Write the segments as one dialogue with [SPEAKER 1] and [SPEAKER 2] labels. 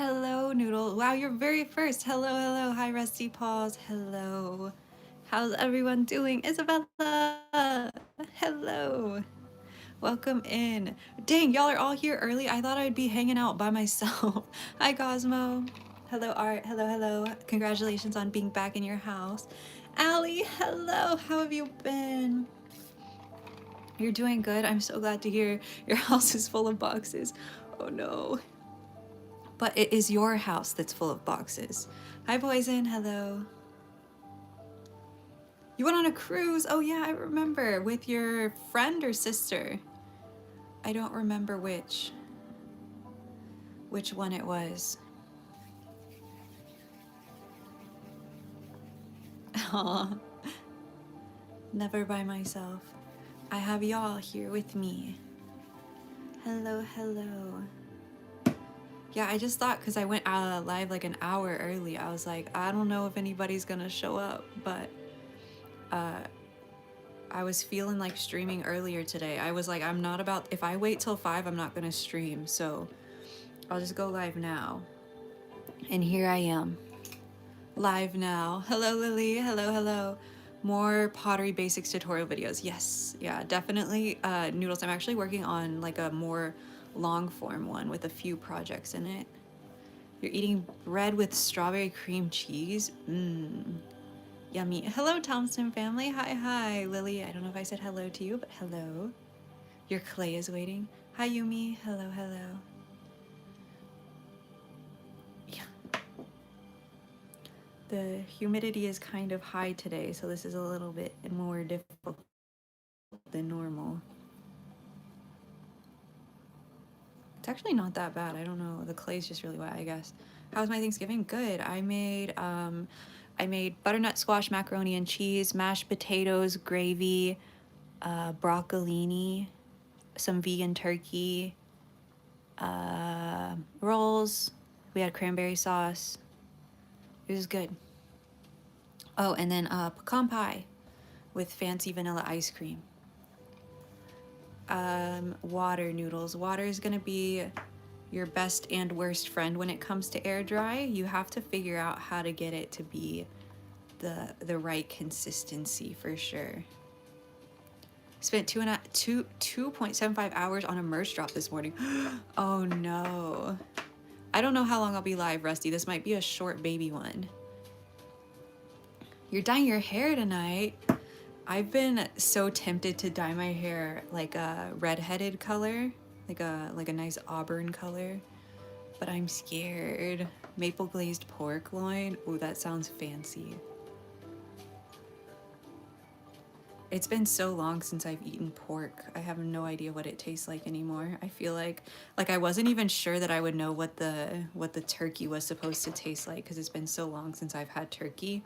[SPEAKER 1] Hello, Noodle. Wow, you're very first. Hello, hello. Hi, Rusty Paws. Hello. How's everyone doing? Isabella. Hello. Welcome in. Dang, y'all are all here early. I thought I'd be hanging out by myself. Hi, Cosmo. Hello, Art. Hello, hello. Congratulations on being back in your house. Allie, hello. How have you been? You're doing good. I'm so glad to hear your house is full of boxes. Oh no. But it is your house that's full of boxes. Hi, Poison. Hello. You went on a cruise. Oh, yeah, I remember. With your friend or sister? I don't remember which one it was. Aw. Never by myself. I have y'all here with me. Hello, hello. Yeah, I just thought because I went live like an hour early, I was like, I don't know if anybody's gonna show up, but I was feeling like streaming earlier today. I was like, I'm not about, if I wait till 5, I'm not gonna stream, so I'll just go live now. And here I am, live now. Hello, Lily. Hello, hello. More pottery basics tutorial videos. Yes, yeah, definitely. Noodles, I'm actually working on like a more long form one with a few projects in it. You're eating bread with strawberry cream cheese? Mmm. Yummy. Hello, Thompson family. Hi, hi. Lily, I don't know if I said hello to you, but hello. Your clay is waiting. Hi, Yumi. Hello, hello. Yeah. The humidity is kind of high today, so this is a little bit more difficult than normal. It's actually not that bad. I don't know. The clay's just really wet, I guess. How was my Thanksgiving? Good. I made butternut squash macaroni and cheese, mashed potatoes, gravy, broccolini, some vegan turkey, rolls. We had cranberry sauce. It was good. Oh, and then pecan pie with fancy vanilla ice cream. Water, Noodles. Water is gonna be your best and worst friend when it comes to air dry. You have to figure out how to get it to be the right consistency for sure. Spent 2.75 hours on a merch drop this morning. Oh no. I don't know how long I'll be live, Rusty. This might be a short baby one. You're dyeing your hair tonight. I've been so tempted to dye my hair like a redheaded color, like a nice auburn color, but I'm scared. Maple glazed pork loin. Oh, that sounds fancy. It's been so long since I've eaten pork. I have no idea what it tastes like anymore. I feel like I wasn't even sure that I would know what the turkey was supposed to taste like because it's been so long since I've had turkey.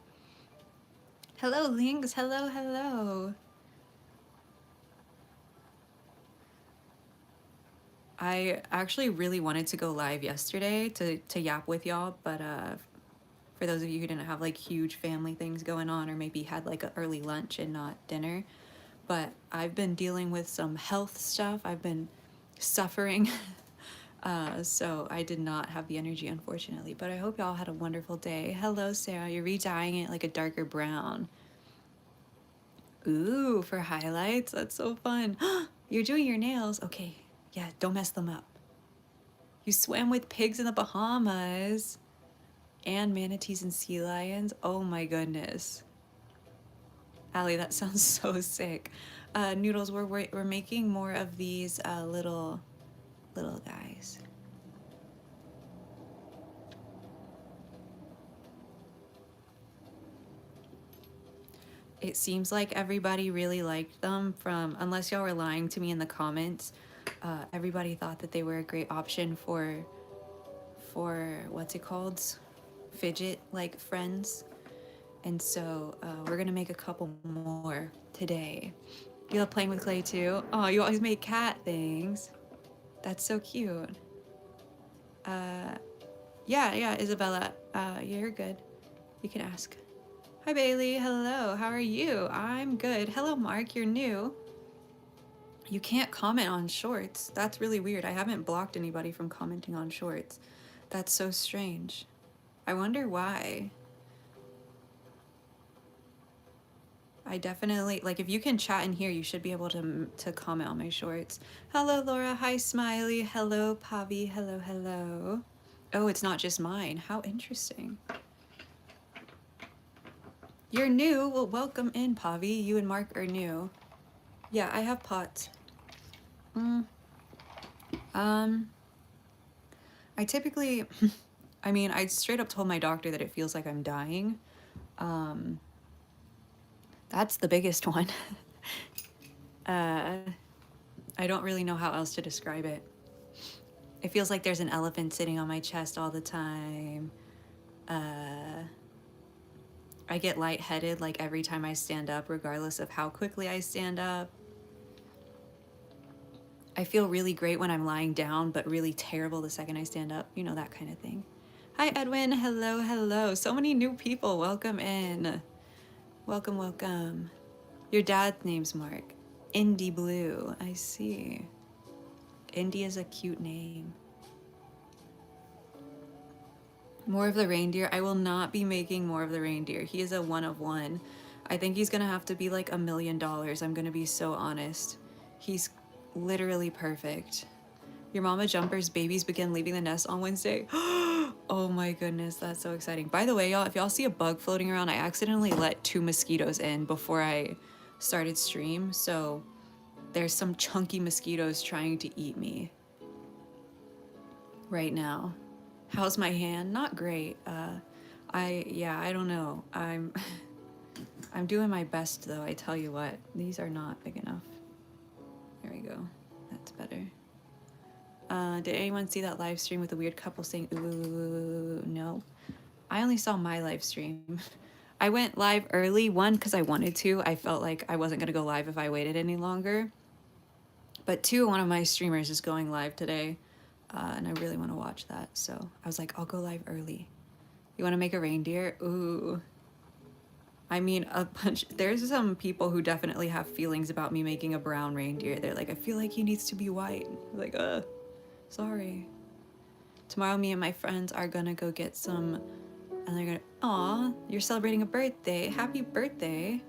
[SPEAKER 1] Hello, Lynx. Hello, hello. I actually really wanted to go live yesterday to yap with y'all, but for those of you who didn't have like huge family things going on or maybe had like an early lunch and not dinner, but I've been dealing with some health stuff. I've been suffering. So I did not have the energy, unfortunately, but I hope y'all had a wonderful day. Hello, Sarah. You're re-dyeing it like a darker brown. Ooh, for highlights. That's so fun. You're doing your nails. Okay. Yeah, don't mess them up. You swam with pigs in the Bahamas and manatees and sea lions. Oh my goodness. Allie, that sounds so sick. Noodles, we're making more of these little guys. It seems like everybody really liked them from, unless y'all were lying to me in the comments, everybody thought that they were a great option for what's it called? Fidget like friends. And so we're gonna make a couple more today. You love playing with clay too? Oh, you always make cat things. That's so cute. Yeah, Isabella. Yeah, you're good. You can ask. Hi, Bailey. Hello. How are you? I'm good. Hello, Mark. You're new. You can't comment on shorts. That's really weird. I haven't blocked anybody from commenting on shorts. That's so strange. I wonder why. I definitely, like, if you can chat in here, you should be able to comment on my shorts. Hello, Laura. Hi, Smiley. Hello, Pavi. Hello, hello. Oh, it's not just mine. How interesting. You're new. Well, welcome in, Pavi. You and Mark are new. Yeah, I have pots. I typically, I mean, I straight up told my doctor that it feels like I'm dying. That's the biggest one. I don't really know how else to describe it. It feels like there's an elephant sitting on my chest all the time. I get lightheaded like every time I stand up, regardless of how quickly I stand up. I feel really great when I'm lying down, but really terrible the second I stand up. You know, that kind of thing. Hi, Edwin. Hello, hello. So many new people. Welcome in. Welcome, welcome. Your dad's name's Mark. Indy Blue. I see. Indy is a cute name. More of the reindeer. I will not be making more of the reindeer. He is a one of one. I think he's gonna have to be like $1 million. I'm gonna be so honest. He's literally perfect. Your mama jumper's babies begin leaving the nest on Wednesday. Oh my goodness, that's so exciting. By the way, y'all, if y'all see a bug floating around, I accidentally let 2 mosquitoes in before I started stream. So there's some chunky mosquitoes trying to eat me right now. How's my hand? Not great. I don't know. I'm doing my best though. I tell you what, these are not big enough. There we go. That's better. Did anyone see that live stream with the weird couple saying ooh? No. I only saw my live stream. I went live early, one, because I wanted to. I felt like I wasn't going to go live if I waited any longer. But two, one of my streamers is going live today, and I really want to watch that. So I was like, I'll go live early. You want to make a reindeer? Ooh. I mean, there's some people who definitely have feelings about me making a brown reindeer. They're like, I feel like he needs to be white. I'm like, sorry. Tomorrow, me and my friends are gonna go get some, and they're gonna, aw, you're celebrating a birthday. Happy birthday.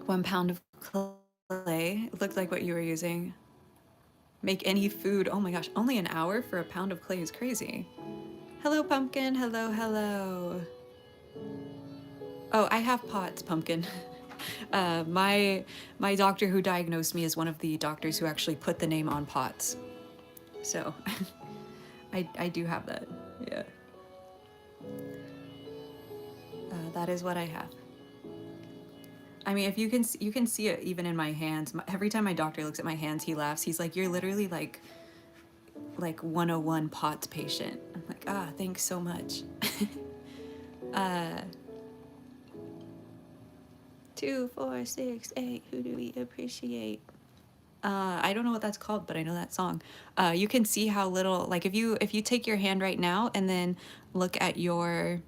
[SPEAKER 1] One pound of clay. It looked like what you were using. Make any food. Oh my gosh, only an hour for a pound of clay is crazy. Hello, Pumpkin. Hello, hello. Oh, I have pots, Pumpkin. My doctor who diagnosed me is one of the doctors who actually put the name on pots. So I do have that. Yeah. That is what I have. I mean, if you can see it even in my hands. Every time my doctor looks at my hands, he laughs. He's like, "You're literally like 101 pots patient." I'm like, thanks so much. 2, 4, 6, 8. Who do we appreciate? I don't know what that's called, but I know that song. You can see how little, like if you take your hand right now and then look at your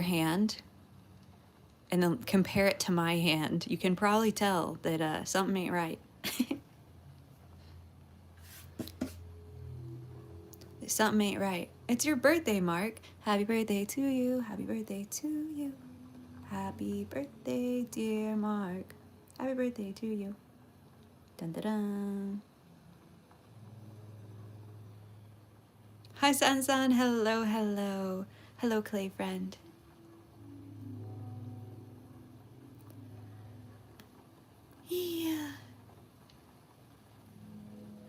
[SPEAKER 1] hand and then compare it to my hand, you can probably tell that something ain't right. Something ain't right. It's your birthday, Mark. Happy birthday to you. Happy birthday to you. Happy birthday, dear Mark. Happy birthday to you. Dun dun dun. Hi, San. Hello, hello. Hello, Clay friend. Yeah.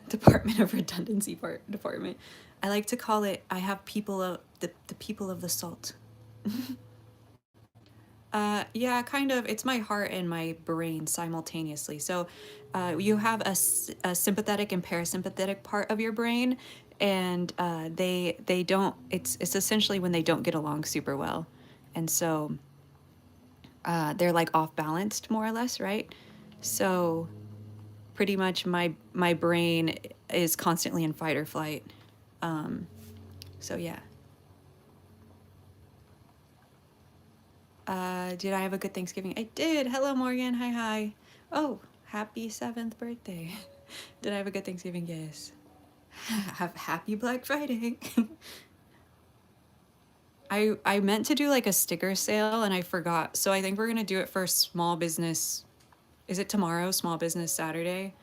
[SPEAKER 1] Department of Redundancy Department. I like to call it, I have people of the people of the salt. Yeah, kind of. It's my heart and my brain simultaneously. So you have a sympathetic and parasympathetic part of your brain, and they don't. It's essentially when they don't get along super well, and so they're like off balanced more or less, right? So pretty much my brain is constantly in fight or flight. So yeah. Did I have a good Thanksgiving? I did. Hello, Morgan. Hi. Oh, Happy 7th birthday. Did I have a good Thanksgiving? Yes. Have happy Black Friday. I meant to do like a sticker sale and I forgot. So I think we're gonna do it for small business. Is it tomorrow? Small Business Saturday.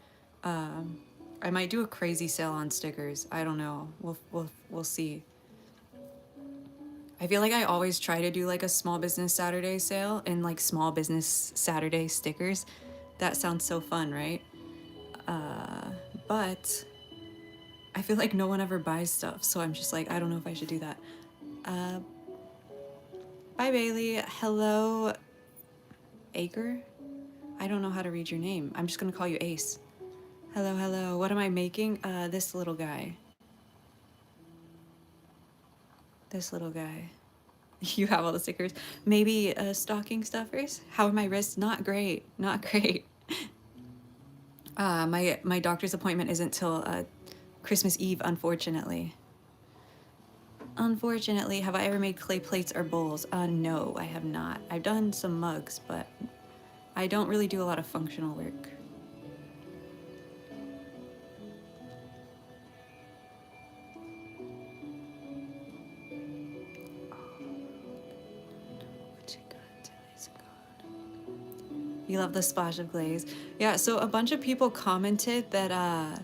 [SPEAKER 1] I might do a crazy sale on stickers. I don't know. We'll see. I feel like I always try to do like a Small Business Saturday sale and like Small Business Saturday stickers. That sounds so fun, right? But I feel like no one ever buys stuff, so I'm just like, I don't know if I should do that. Bye, Bailey. Hello, Acre? I don't know how to read your name. I'm just gonna call you Ace. Hello, hello. What am I making? This little guy. This little guy. You have all the stickers. Maybe stocking stuffers? How are my wrists? Not great. Not great. My doctor's appointment isn't till Christmas Eve, unfortunately. Unfortunately, have I ever made clay plates or bowls? No, I have not. I've done some mugs, but I don't really do a lot of functional work. You love the splash of glaze. Yeah, so a bunch of people commented that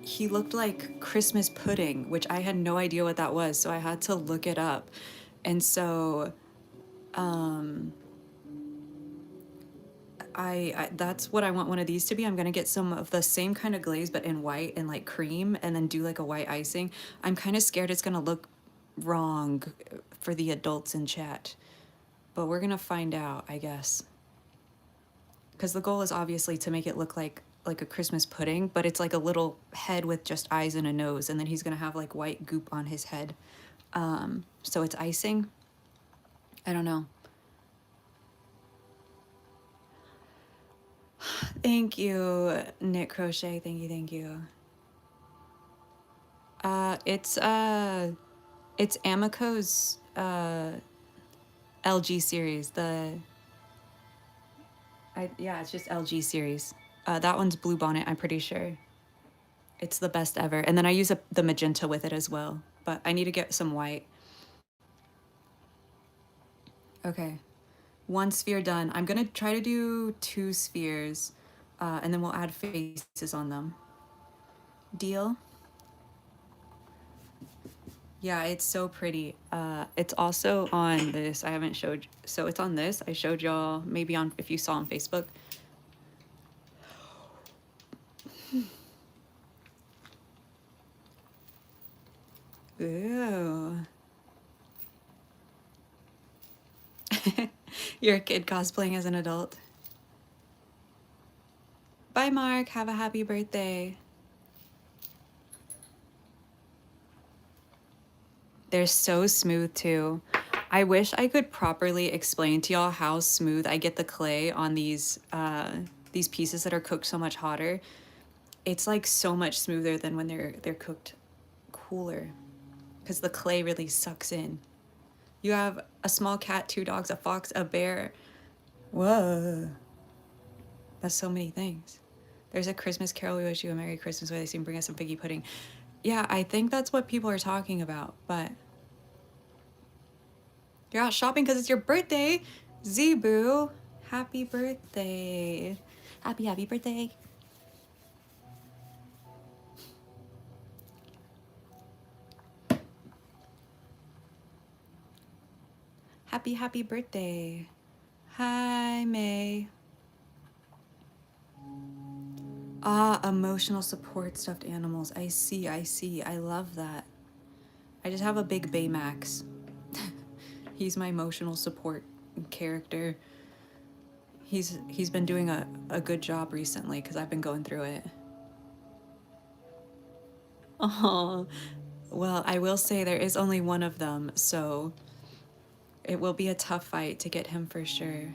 [SPEAKER 1] he looked like Christmas pudding, which I had no idea what that was, so I had to look it up. And so I that's what I want one of these to be. I'm gonna get some of the same kind of glaze but in white and like cream and then do like a white icing. I'm kind of scared it's gonna look wrong for the adults in chat, but we're gonna find out, I guess. Because the goal is obviously to make it look like a Christmas pudding, but it's like a little head with just eyes and a nose, and then he's gonna have like white goop on his head. So it's icing. I don't know. Thank you, Nick Crochet. Thank you, thank you. It's Amico's LG series. Yeah, it's just LG series. That one's Blue Bonnet, I'm pretty sure. It's the best ever. And then I use the magenta with it as well. But I need to get some white. Okay. 1 sphere done. I'm going to try to do 2 spheres. And then we'll add faces on them. Deal? Yeah, it's so pretty. It's also on this. I haven't showed. So it's on this. I showed y'all maybe on if you saw on Facebook. Ooh. You're a kid cosplaying as an adult. Bye, Mark. Have a happy birthday. They're so smooth too. I wish I could properly explain to y'all how smooth I get the clay on these pieces that are cooked so much hotter. It's like so much smoother than when they're cooked cooler, because the clay really sucks in. You have a small cat, 2 dogs, a fox, a bear. Whoa. That's so many things. There's a Christmas Carol, we wish you a Merry Christmas, where they seem bring us some figgy pudding. Yeah, I think that's what people are talking about, but you're out shopping because it's your birthday. Zebu, happy birthday. Happy birthday. Happy birthday. Hi, May. Ah, emotional support stuffed animals. I see. I love that. I just have a big Baymax. He's my emotional support character. He's been doing a good job recently because I've been going through it. Oh, well, I will say there is only one of them, so it will be a tough fight to get him for sure.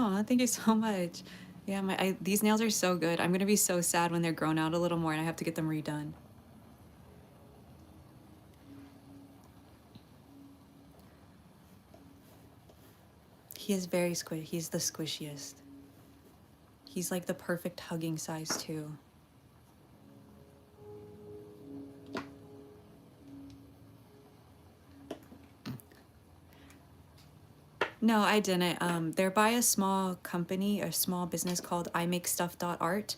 [SPEAKER 1] Oh, thank you so much. Yeah, these nails are so good. I'm gonna be so sad when they're grown out a little more and I have to get them redone. He is very squishy. He's the squishiest. He's like the perfect hugging size too. No, I didn't. They're by a small company, a small business called imakestuff.art.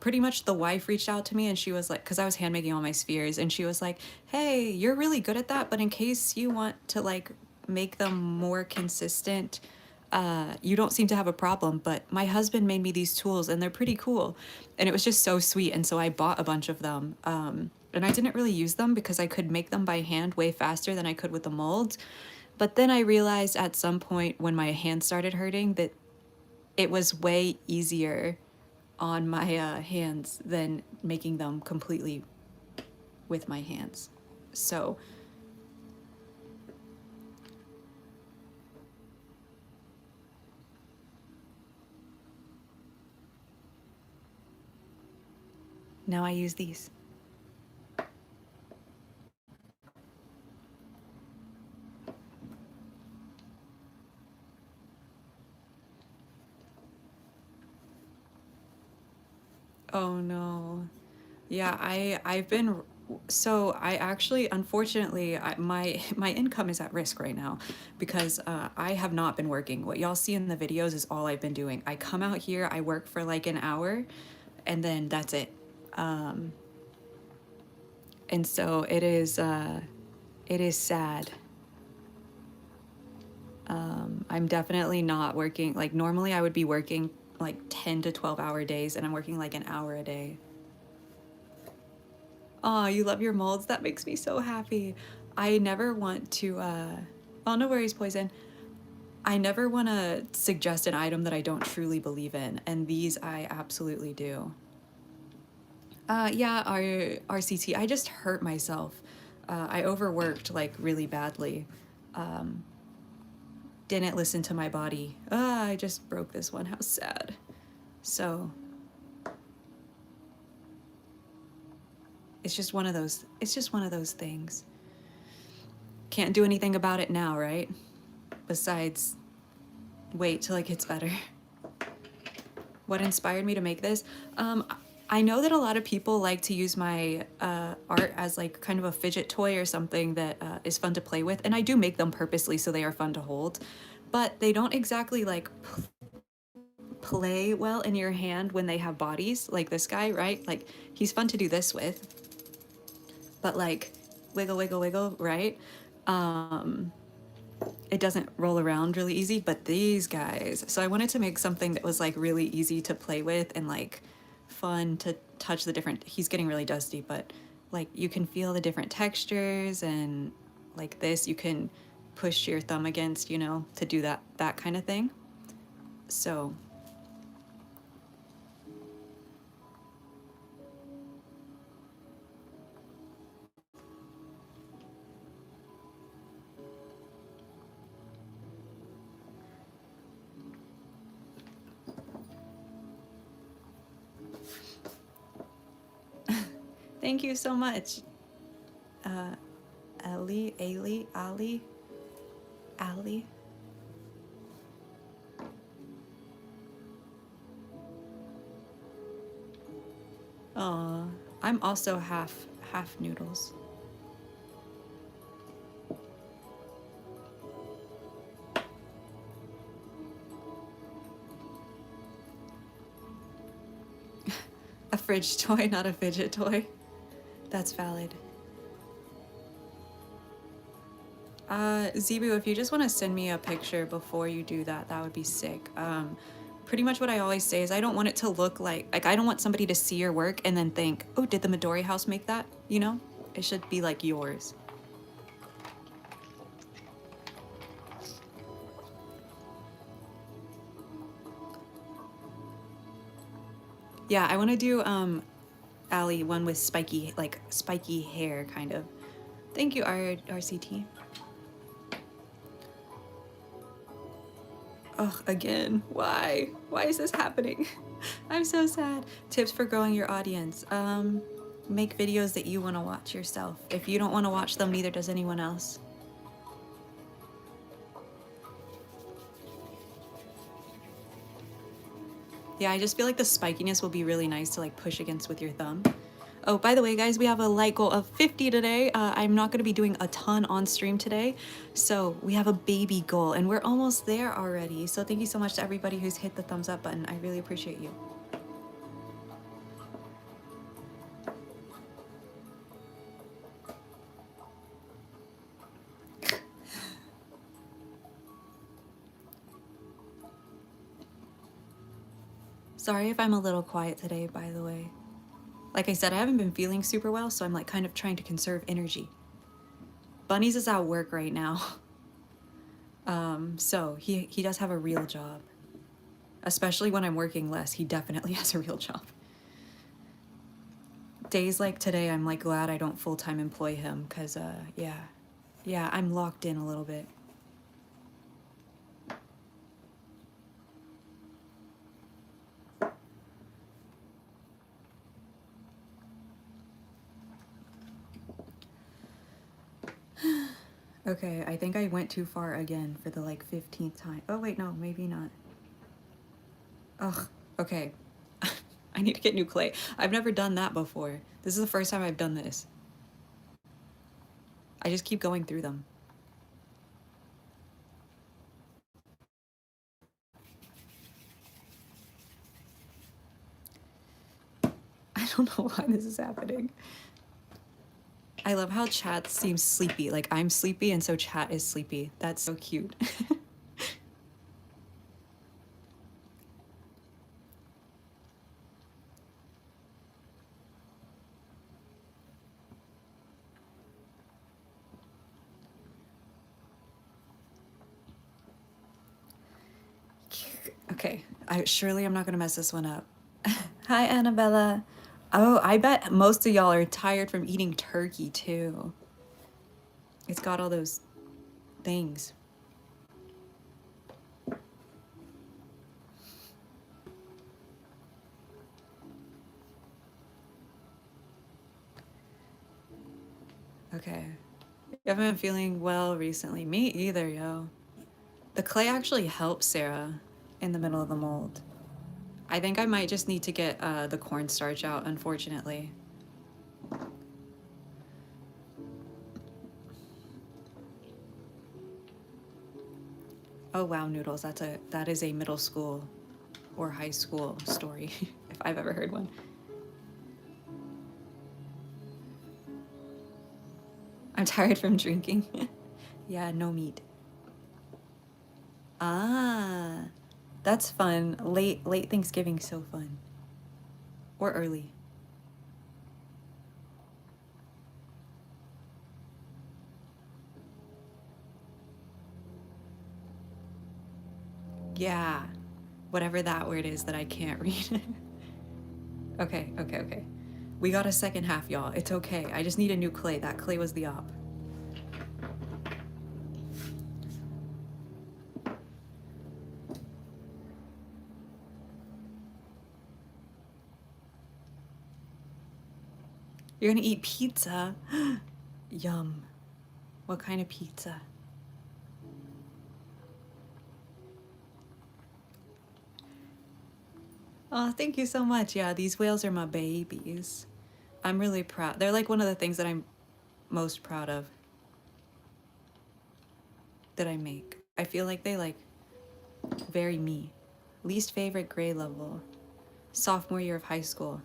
[SPEAKER 1] Pretty much the wife reached out to me and she was like, because I was hand making all my spheres, and she was like, hey, you're really good at that, but in case you want to like make them more consistent, you don't seem to have a problem, but my husband made me these tools and they're pretty cool. And it was just so sweet. And so I bought a bunch of them. And I didn't really use them because I could make them by hand way faster than I could with the molds. But then I realized at some point when my hand started hurting that it was way easier on my hands than making them completely with my hands. So now I use these. Oh no. Yeah, I've been so I actually unfortunately my income is at risk right now because I have not been working. What y'all see in the videos is all I've been doing. I come out here, I work for like an hour, and then that's it. And so it is sad. I'm definitely not working. Like normally I would be working like 10 to 12-hour days and I'm working like an hour a day. Oh, you love your molds? That makes me so happy. I never want to, oh, no worries, Poison. I never want to suggest an item that I don't truly believe in, and these I absolutely do. Yeah, RCT, I just hurt myself. I overworked like really badly. Didn't listen to my body. I just broke this one. How sad. So it's just one of those things. Can't do anything about it now, right? Besides, wait till it gets better. What inspired me to make this? I know that a lot of people like to use my art as like kind of a fidget toy or something that is fun to play with, and I do make them purposely so they are fun to hold, but they don't exactly like play well in your hand when they have bodies, like this guy, right? Like he's fun to do this with, but like wiggle, wiggle, wiggle, right? It doesn't roll around really easy, but these guys. So I wanted to make something that was like really easy to play with and like fun to touch the different, he's getting really dusty, but like you can feel the different textures, and like this, you can push your thumb against, you know, to do that kind of thing. So thank you so much. Ali. Aw, I'm also half noodles. A fridge toy, not a fidget toy. That's valid. Zebu, if you just want to send me a picture before you do that, that would be sick. Pretty much what I always say is I don't want it to look like I don't want somebody to see your work and then think, oh, did the Midori house make that? You know? It should be like yours. Yeah, I want to do, Ali, one with spiky hair, kind of. Thank you, RCT. Ugh, again. Why? Why is this happening? I'm so sad. Tips for growing your audience. Make videos that you want to watch yourself. If you don't want to watch them, neither does anyone else. Yeah, I just feel like the spikiness will be really nice to like push against with your thumb. Oh, by the way, guys, we have a like goal of 50 today. I'm not going to be doing a ton on stream today. So we have a baby goal and we're almost there already. So thank you so much to everybody who's hit the thumbs up button. I really appreciate you. Sorry if I'm a little quiet today, by the way. Like I said, I haven't been feeling super well, so I'm like kind of trying to conserve energy. Bunnies is at work right now. So he does have a real job. Especially when I'm working less, he definitely has a real job. Days like today, I'm like glad I don't full-time employ him, cause yeah, I'm locked in a little bit. Okay, I think I went too far again for the like 15th time. Oh wait, no, maybe not. Ugh, okay. I need to get new clay. I've never done that before. This is the first time I've done this. I just keep going through them. I don't know why this is happening. I love how chat seems sleepy. Like I'm sleepy and so chat is sleepy. That's so cute. Okay, surely I'm not gonna mess this one up. Hi, Annabella. Oh, I bet most of y'all are tired from eating turkey too. It's got all those things. Okay. You haven't been feeling well recently. Me either, yo. The clay actually helps Sarah in the middle of the mold. I think I might just need to get the cornstarch out, unfortunately. Oh wow, Noodles, that is a middle school or high school story, if I've ever heard one. I'm tired from drinking. Yeah, no meat. Ah, that's fun. Late Thanksgiving, so fun. Or early. Yeah, whatever that word is that I can't read. Okay. We got a second half, y'all. It's okay. I just need a new clay. That clay was the op. You're gonna eat pizza? Yum. What kind of pizza? Oh, thank you so much. Yeah, these whales are my babies. I'm really proud. They're like one of the things that I'm most proud of that I make. I feel like they like very me. Least favorite grade level. Sophomore year of high school.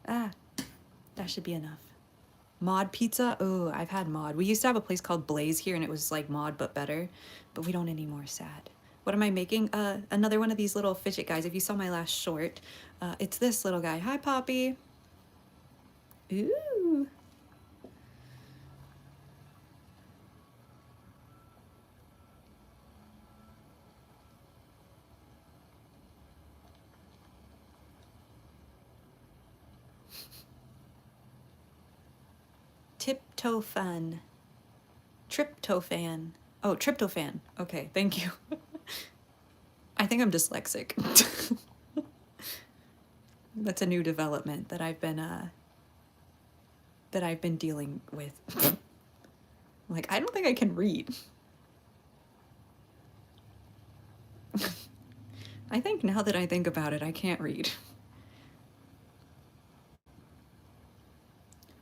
[SPEAKER 1] Ah, that should be enough. Mod pizza? Oh, I've had mod. We used to have a place called Blaze here and it was like mod but better, but we don't anymore, sad. What am I making? Another one of these little fidget guys. If you saw my last short, it's this little guy. Hi, Poppy. Ooh. Tiptophan. Tryptophan. Oh, tryptophan. Okay, thank you. I think I'm dyslexic. That's a new development that I've been dealing with. Like, I don't think I can read. I think now that I think about it, I can't read.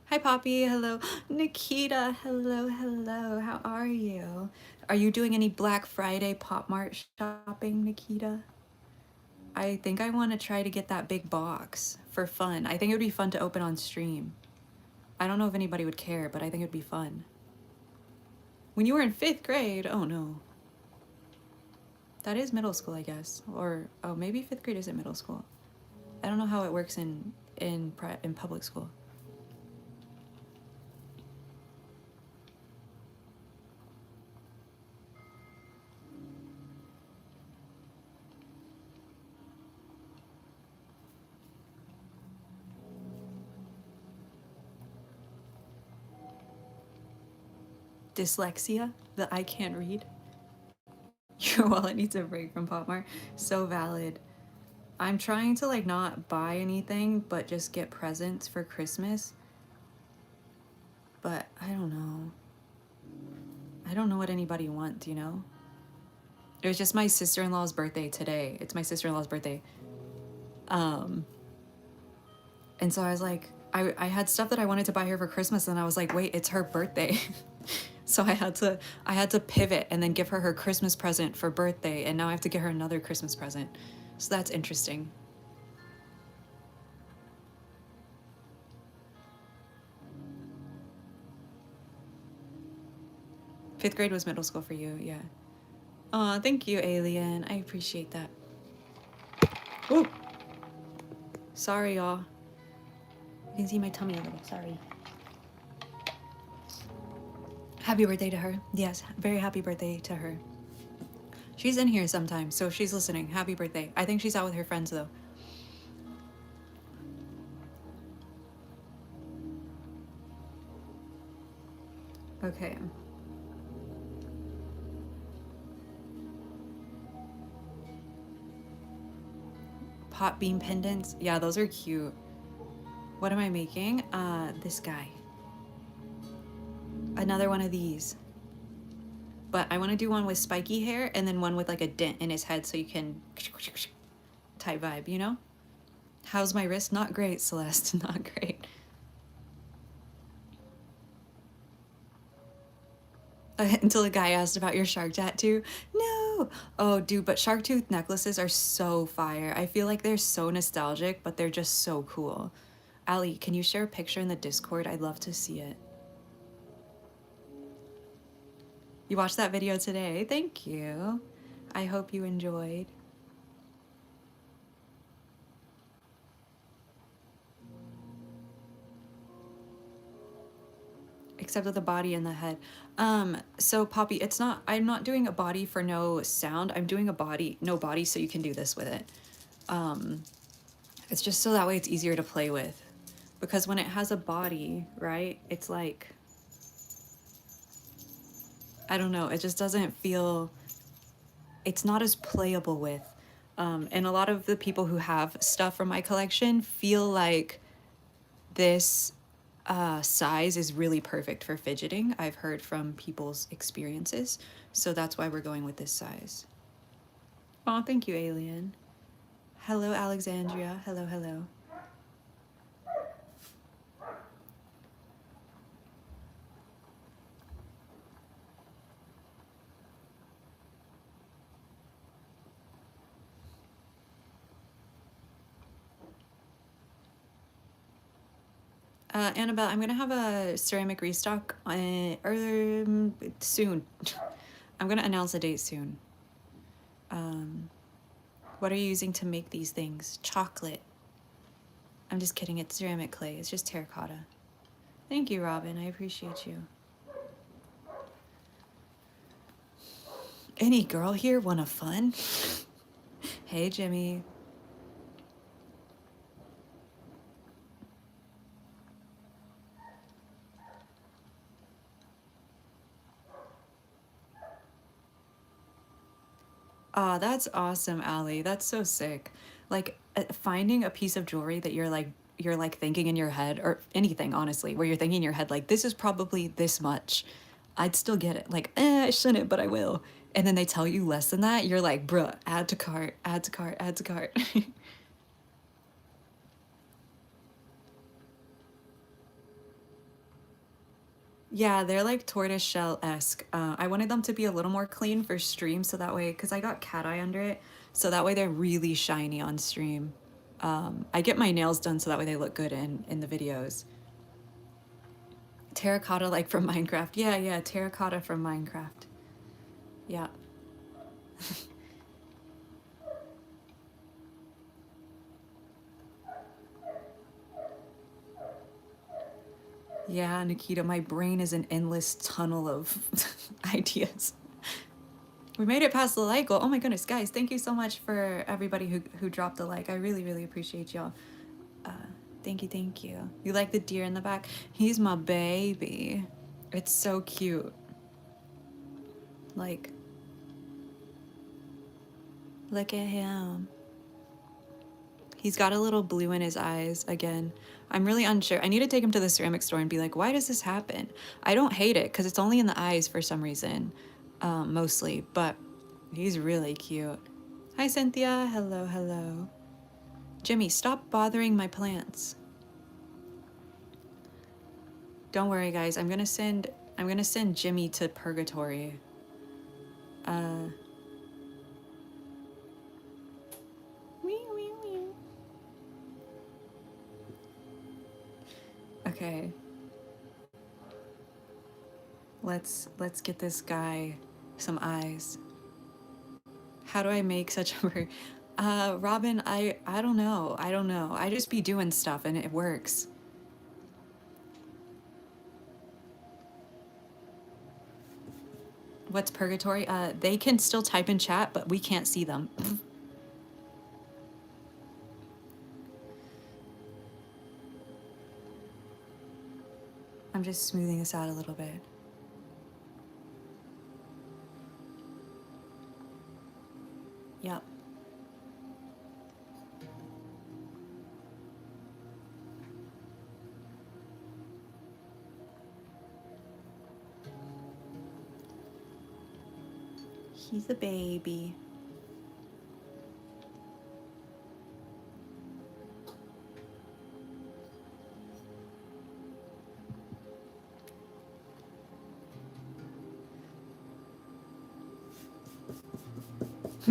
[SPEAKER 1] Hi, Poppy. Hello. Nikita. Hello, hello. How are you? Are you doing any Black Friday Pop Mart shopping, Nikita? I think I want to try to get that big box for fun. I think it would be fun to open on stream. I don't know if anybody would care, but I think it'd be fun. When you were in 5th grade, oh no. That is middle school, I guess. Or, oh, maybe 5th grade isn't middle school. I don't know how it works in public school. Dyslexia, that I can't read. Your wallet needs a break from Pop Mart. So valid. I'm trying to like not buy anything, but just get presents for Christmas. But I don't know. I don't know what anybody wants, you know? It was just my sister-in-law's birthday today. It's my sister-in-law's birthday. And so I was like, I had stuff that I wanted to buy her for Christmas, and I was like, wait, it's her birthday. So I had to pivot and then give her her Christmas present for birthday, and now I have to get her another Christmas present. So that's interesting. Fifth grade was middle school for you, yeah. Aw, thank you, Alien. I appreciate that. Ooh. Sorry, y'all. You can see my tummy a little, sorry. Happy birthday to her. Yes, very happy birthday to her. She's in here sometimes, so she's listening. Happy birthday. I think she's out with her friends, though. Okay. Pot bean pendants. Yeah, those are cute. What am I making? This guy. Another one of these. But I want to do one with spiky hair and then one with like a dent in his head so you can type vibe, you know? How's my wrist? Not great, Celeste. Not great. Until a guy asked about your shark tattoo. No! Oh, dude, but shark tooth necklaces are so fire. I feel like they're so nostalgic, but they're just so cool. Ali, can you share a picture in the Discord? I'd love to see it. You watched that video today? Thank you. I hope you enjoyed. Except with the body and the head. So Poppy, I'm not doing a body for no sound. I'm doing a body, no body, so you can do this with it. It's just so that way it's easier to play with. Because when it has a body, right, it's like, I don't know, it just doesn't feel, it's not as playable with. And a lot of the people who have stuff from my collection feel like this size is really perfect for fidgeting. I've heard from people's experiences. So that's why we're going with this size. Oh, thank you, Alien. Hello, Alexandria. Hello, hello. Annabelle, I'm gonna have a ceramic restock soon. I'm gonna announce a date soon. What are you using to make these things? Chocolate. I'm just kidding, it's ceramic clay. It's just terracotta. Thank you, Robin. I appreciate you. Any girl here want a fun? Hey, Jimmy. Ah, that's awesome, Allie. That's so sick. Like finding a piece of jewelry that you're like thinking in your head or anything honestly, where you're thinking in your head like this is probably this much. I'd still get it. Like, I shouldn't, but I will. And then they tell you less than that. You're like, bruh, add to cart, add to cart, add to cart. Yeah, they're like tortoise shell-esque. I wanted them to be a little more clean for stream so that way, because I got cat eye under it, so that way they're really shiny on stream. I get my nails done so that way they look good in the videos. Terracotta like from Minecraft. Yeah, yeah, terracotta from Minecraft. Yeah. Yeah, Nikita, my brain is an endless tunnel of ideas. We made it past the like goal. Oh my goodness, guys, thank you so much for everybody who dropped the like. I really, really appreciate y'all. Uh, Thank you, thank you. You like the deer in the back? He's my baby. It's so cute. Like, look at him. He's got a little blue in his eyes again. I'm really unsure. I need to take him to the ceramic store and be like, why does this happen? I don't hate it because it's only in the eyes for some reason, mostly, but he's really cute. Hi, Cynthia. Hello, hello. Jimmy, stop bothering my plants. Don't worry, guys. I'm gonna send Jimmy to purgatory. Uh, okay. Let's get this guy some eyes. How do I make such a bird? Robin, I don't know. I don't know. I just be doing stuff and it works. What's purgatory? They can still type in chat, but we can't see them. I'm just smoothing this out a little bit. Yep. He's a baby.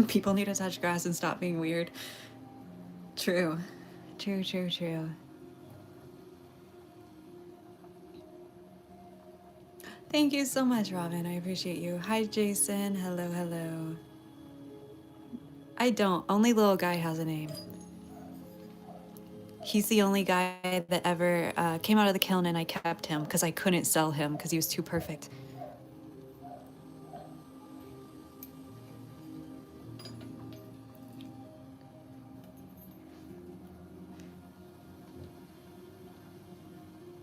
[SPEAKER 1] People need to touch grass and stop being weird. True. True, true, true. Thank you so much, Robin. I appreciate you. Hi, Jason. Hello, hello. I don't. Only little guy has a name. He's the only guy that ever came out of the kiln and I kept him because I couldn't sell him because he was too perfect.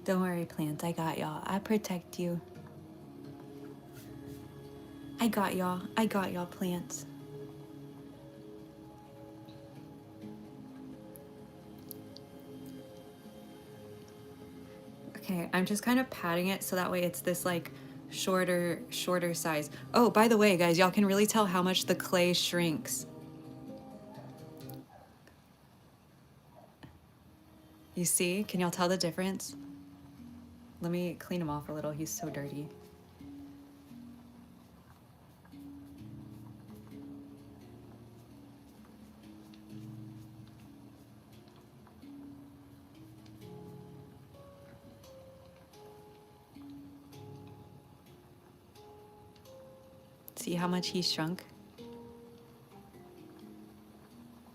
[SPEAKER 1] Don't worry, plants. I got y'all. I protect you. I got y'all. I got y'all, plants. Okay, I'm just kind of patting it so that way it's this like shorter size. Oh, by the way, guys, y'all can really tell how much the clay shrinks. You see? Can y'all tell the difference? Let me clean him off a little. He's so dirty. See how much he shrunk?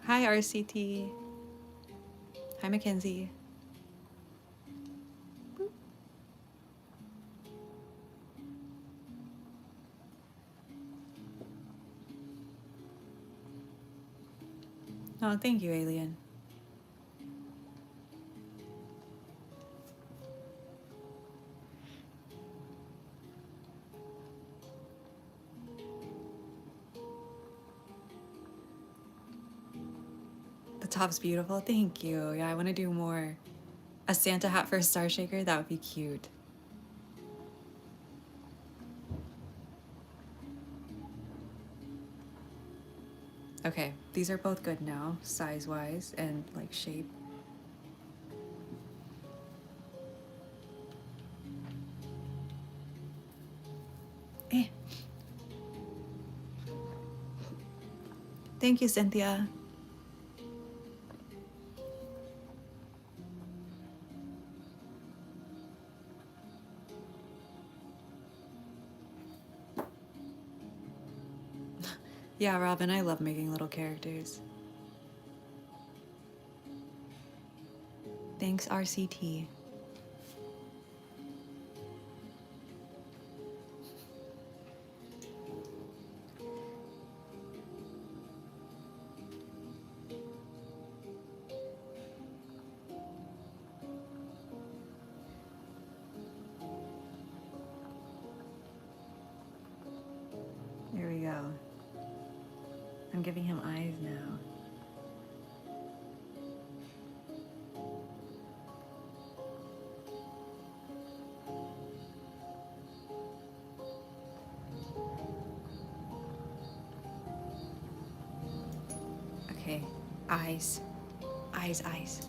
[SPEAKER 1] Hi, RCT. Hi, Mackenzie. Oh, thank you, Alien. Top's beautiful. Thank you. Yeah, I want to do more. A Santa hat for a Star Shaker? That would be cute. Okay, these are both good now, size-wise and like shape. Eh. Thank you, Cynthia. Yeah, Robin, I love making little characters. Thanks, RCT. Here we go. I'm giving him eyes now. Okay, eyes. Eyes, eyes.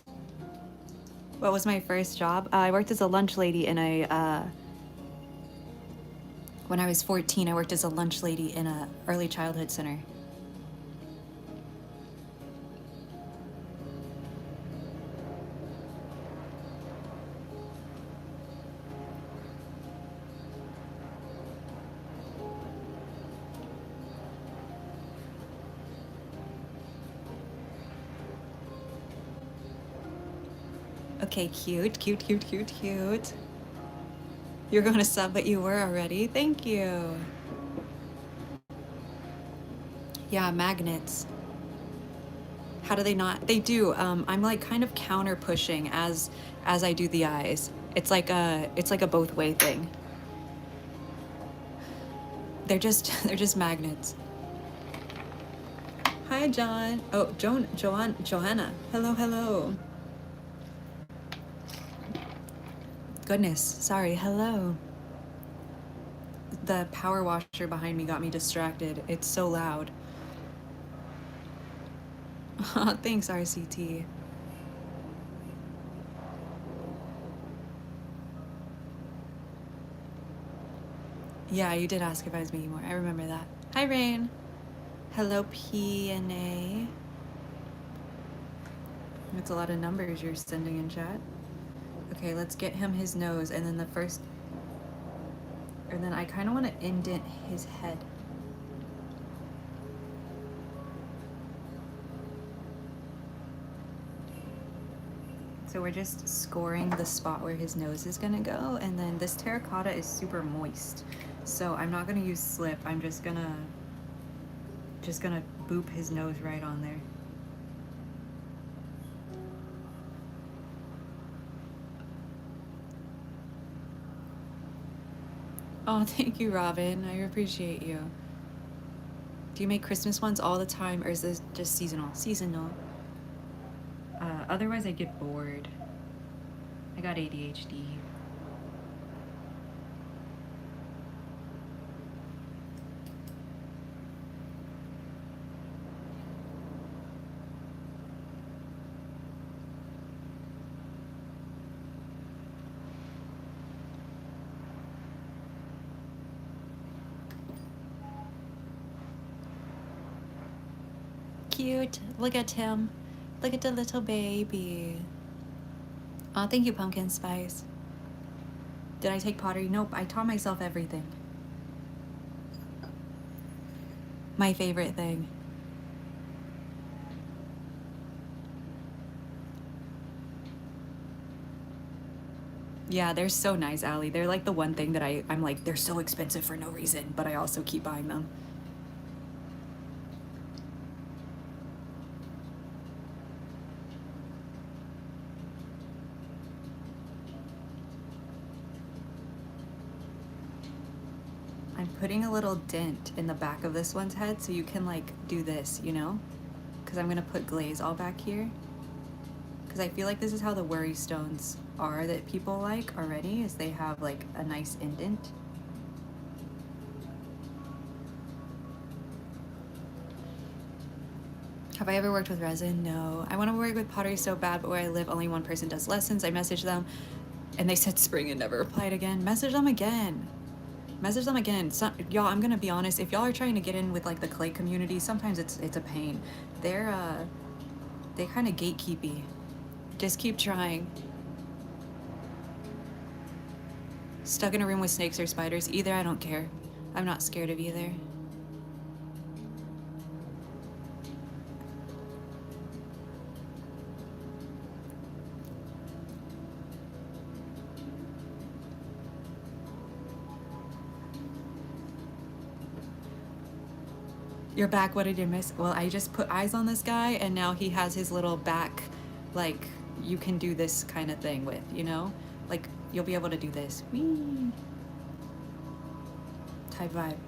[SPEAKER 1] What was my first job? I worked as a lunch lady in a, when I was 14, I worked as a lunch lady in a early childhood center. Okay, cute, cute, cute, cute, cute. You're going to sub, but you were already. Thank you. Yeah, magnets. How do they not? They do. I'm like kind of counter pushing as I do the eyes. It's like a both way thing. They're just magnets. Hi, John. Oh, Joanna. Hello, hello. Goodness, sorry. Hello. The power washer behind me got me distracted. It's so loud. Thanks, RCT. Yeah, you did ask if I was making more. I remember that. Hi, Rain. Hello, PNA. That's a lot of numbers you're sending in chat. Okay, let's get him his nose, and then and then I kind of want to indent his head. So we're just scoring the spot where his nose is gonna go, and then this terracotta is super moist. So I'm not gonna use slip, I'm just gonna boop his nose right on there. Oh, thank you, Robin. I appreciate you. Do you make Christmas ones all the time, or is this just seasonal? Seasonal. Otherwise, I get bored. I got ADHD. Cute. Look at him. Look at the little baby. Oh, thank you, Pumpkin Spice. Did I take pottery? Nope, I taught myself everything. My favorite thing. Yeah, they're so nice, Allie. They're like the one thing that I'm like, they're so expensive for no reason, but I also keep buying them. I'm putting a little dent in the back of this one's head so you can like do this, you know? because I'm gonna put glaze all back here. Because I feel like this is how the worry stones are that people like already, is they have like a nice indent. Have I ever worked with resin? No. I want to work with pottery so bad, but where I live, only one person does lessons. I messaged them and they said spring and never replied again. Message them again. Message them again. Y'all, I'm gonna be honest, if y'all are trying to get in with like the clay community, sometimes it's a pain. They kind of gatekeepy. Just keep trying. Stuck in a room with snakes or spiders? Either, I don't care. I'm not scared of either. You're back, what did you miss? Well, I just put eyes on this guy and now he has his little back, like, you can do this kind of thing with, you know? Like, you'll be able to do this. Whee! Type vibe.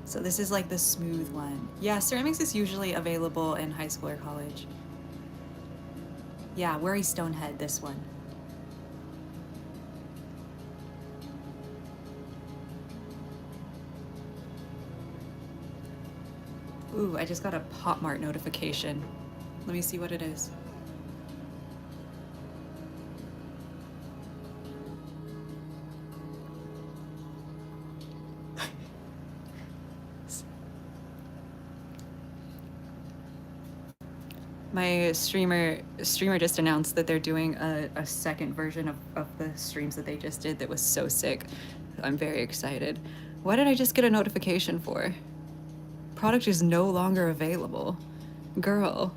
[SPEAKER 1] So this is like the smooth one. Yeah, ceramics is usually available in high school or college. Yeah, Worry Stonehead, this one. Ooh, I just got a Pop Mart notification. Let me see what it is. My streamer just announced that they're doing a second version of the streams that they just did that was so sick. I'm very excited. What did I just get a notification for? Product is no longer available. Girl.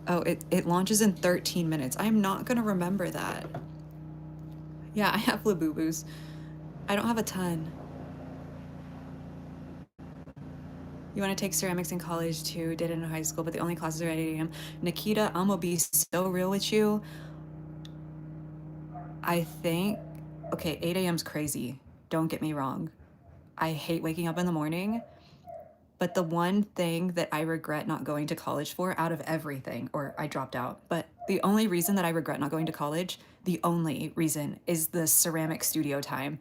[SPEAKER 1] Oh, it launches in 13 minutes. I'm not gonna remember that. Yeah, I have Labubu's. I don't have a ton. You want to take ceramics in college too? Did it in high school, but the only classes are at 8 a.m. Nikita, I'm gonna be so real with you. I think, okay, 8 a.m. is crazy. Don't get me wrong. I hate waking up in the morning, but the one thing that I regret not going to college for out of everything, or I dropped out, but the only reason that I regret not going to college, the only reason is the ceramic studio time.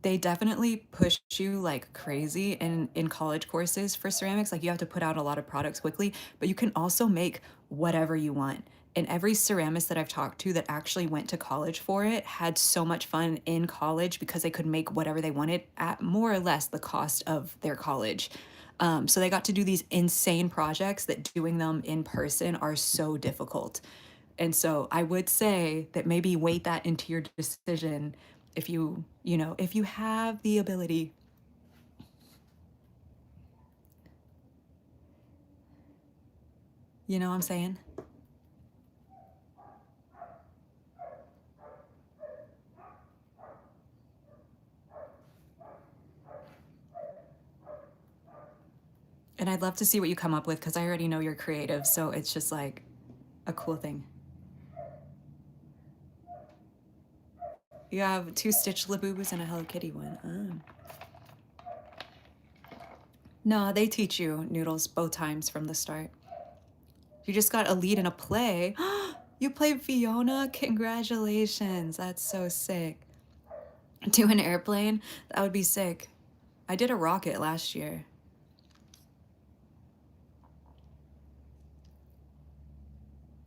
[SPEAKER 1] They definitely push you like crazy in college courses for ceramics. Like you have to put out a lot of products quickly, but you can also make whatever you want. And every ceramist that I've talked to that actually went to college for it had so much fun in college because they could make whatever they wanted at more or less the cost of their college. So they got to do these insane projects that doing them in person are so difficult. And so I would say that maybe weight that into your decision if if you have the ability. You know what I'm saying? And I'd love to see what you come up with because I already know you're creative. So it's just like a cool thing. You have 2 Stitch Labubus and a Hello Kitty one. No, they teach you noodles both times from the start. You just got a lead in a play. You played Fiona? Congratulations. That's so sick. Do an airplane? That would be sick. I did a rocket last year.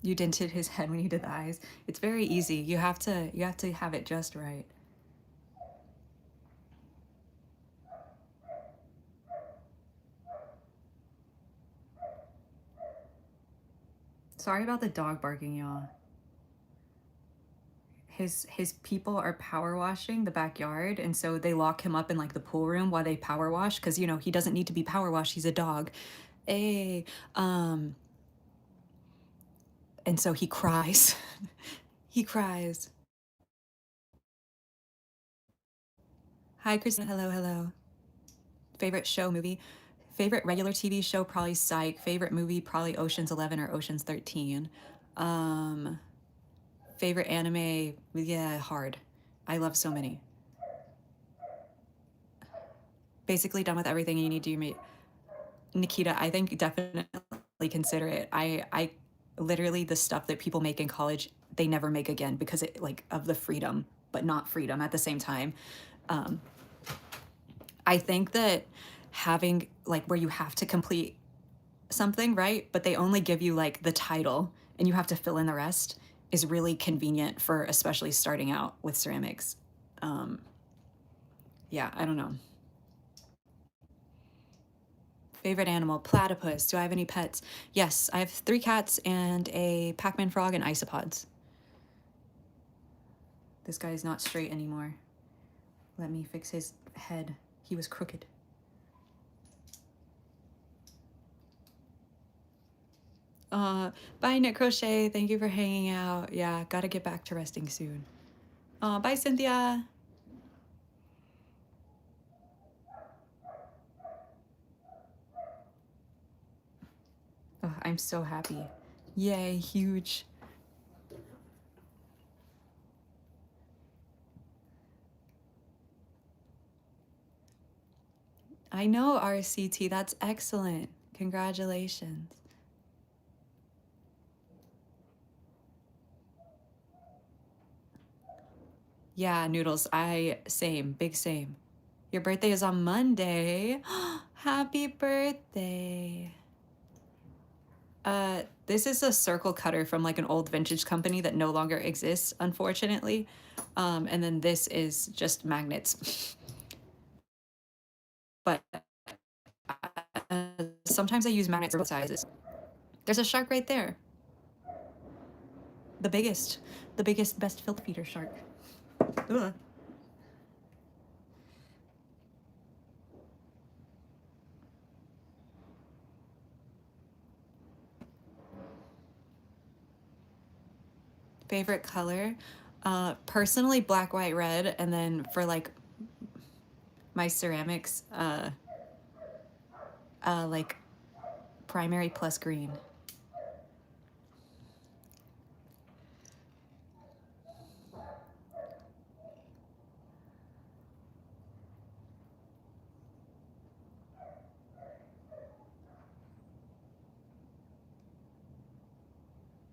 [SPEAKER 1] You dented his head when you did the eyes. It's very easy. You have to have it just right. Sorry about the dog barking, y'all. His people are power washing the backyard, and so they lock him up in like the pool room while they power wash because he doesn't need to be power washed. He's a dog. Hey, and so he cries. He cries. Hi, Christina. Hello, hello. Favorite show, movie? Favorite regular TV show, probably Psych. Favorite movie, probably Ocean's 11 or Ocean's 13. Um, Favorite anime, yeah, hard. I love so many. Basically done with everything you need to do. Nikita, I think definitely consider it. I literally the stuff that people make in college, they never make again because it like of the freedom, but not freedom at the same time. Um, I think that having like where you have to complete something, right? But they only give you like the title and you have to fill in the rest is really convenient for especially starting out with ceramics. Um, yeah, I don't know. Favorite animal, platypus. Do I have any pets? Yes, I have 3 cats and a Pac-Man frog and isopods. This guy's not straight anymore. Let me fix his head. He was crooked. Bye, Knit Crochet. Thank you for hanging out. Yeah, gotta get back to resting soon. Bye, Cynthia. Oh, I'm so happy. Yay, huge. I know, RCT. That's excellent. Congratulations. Yeah, Noodles. Same, big same. Your birthday is on Monday. Happy birthday. This is a circle cutter from like an old vintage company that no longer exists, unfortunately. And then this is just magnets. But sometimes I use magnets for both sizes. There's a shark right there. The biggest, best filter feeder shark. Ugh. Favorite color? Personally, black, white, red. And then for like my ceramics, like primary plus green.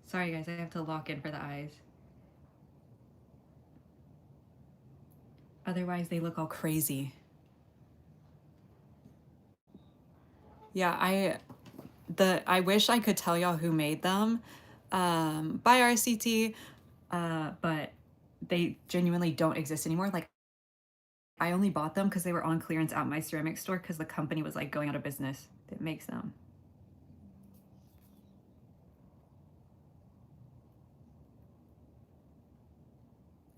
[SPEAKER 1] Sorry guys, I have to lock in for the eyes. Otherwise they look all crazy. Yeah, I wish I could tell y'all who made them. By RCT, but they genuinely don't exist anymore. Like I only bought them because they were on clearance at my ceramic store because the company was like going out of business that makes them.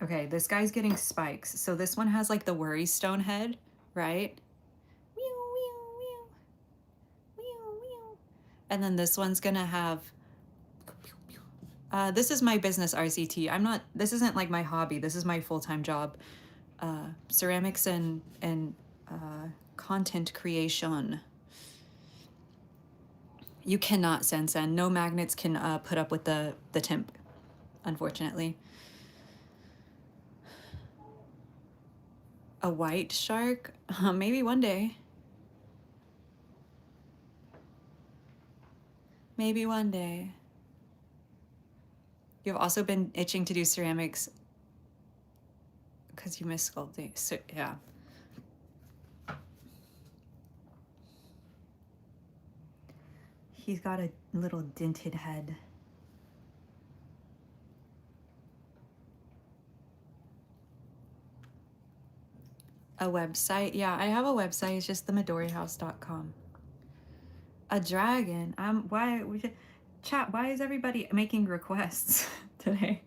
[SPEAKER 1] Okay, this guy's getting spikes. So this one has like the worry stone head, right? And then this one's gonna have, this is my business RCT. This isn't like my hobby. This is my full-time job. Ceramics and content creation. You cannot send. No magnets can put up with the temp, unfortunately. A white shark? Maybe one day. Maybe one day. You've also been itching to do ceramics because you miss sculpting. So, yeah. He's got a little dented head. A website? Yeah, I have a website. It's just themidorihouse.com. A dragon? Why we should chat? Why is everybody making requests today?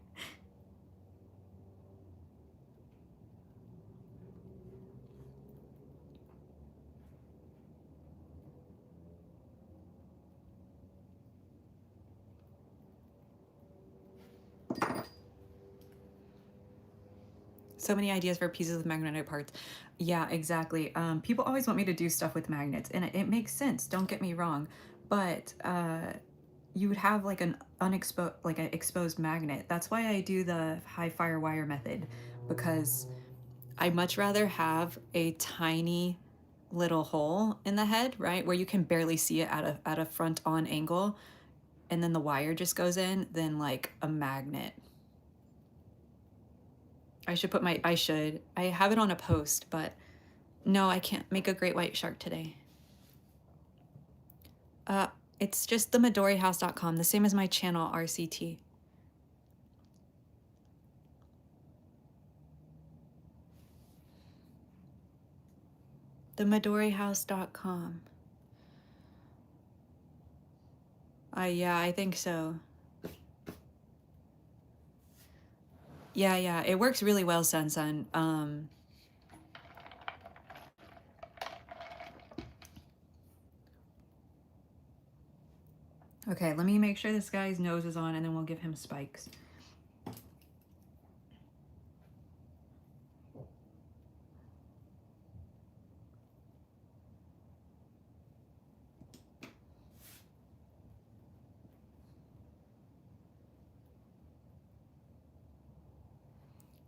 [SPEAKER 1] So many ideas for pieces with magnetic parts. Yeah, exactly. People always want me to do stuff with magnets, and it makes sense. Don't get me wrong, but you would have like an unexposed, like an exposed magnet. That's why I do the high fire wire method, because I'd much rather have a tiny little hole in the head, right, where you can barely see it at a front on angle, and then the wire just goes in, than like a magnet. I have it on a post, but no, I can't make a great white shark today. Uh, it's just themidorihouse.com, the same as my channel, RCT. Themidorihouse.com. Yeah, I think so. Yeah, it works really well, Sun. Okay, let me make sure this guy's nose is on, and then we'll give him spikes.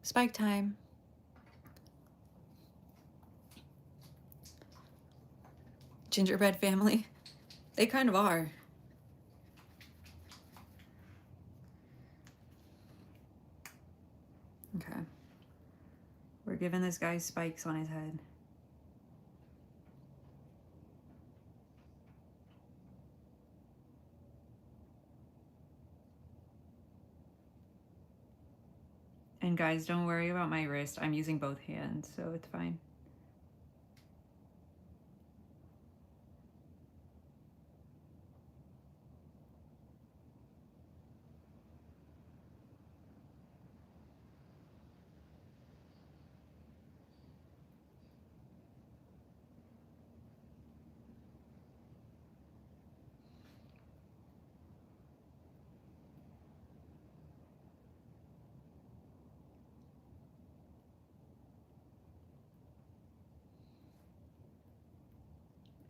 [SPEAKER 1] Spike time. Gingerbread family. They kind of are. Okay. We're giving this guy spikes on his head. And guys, don't worry about my wrist. I'm using both hands, so it's fine.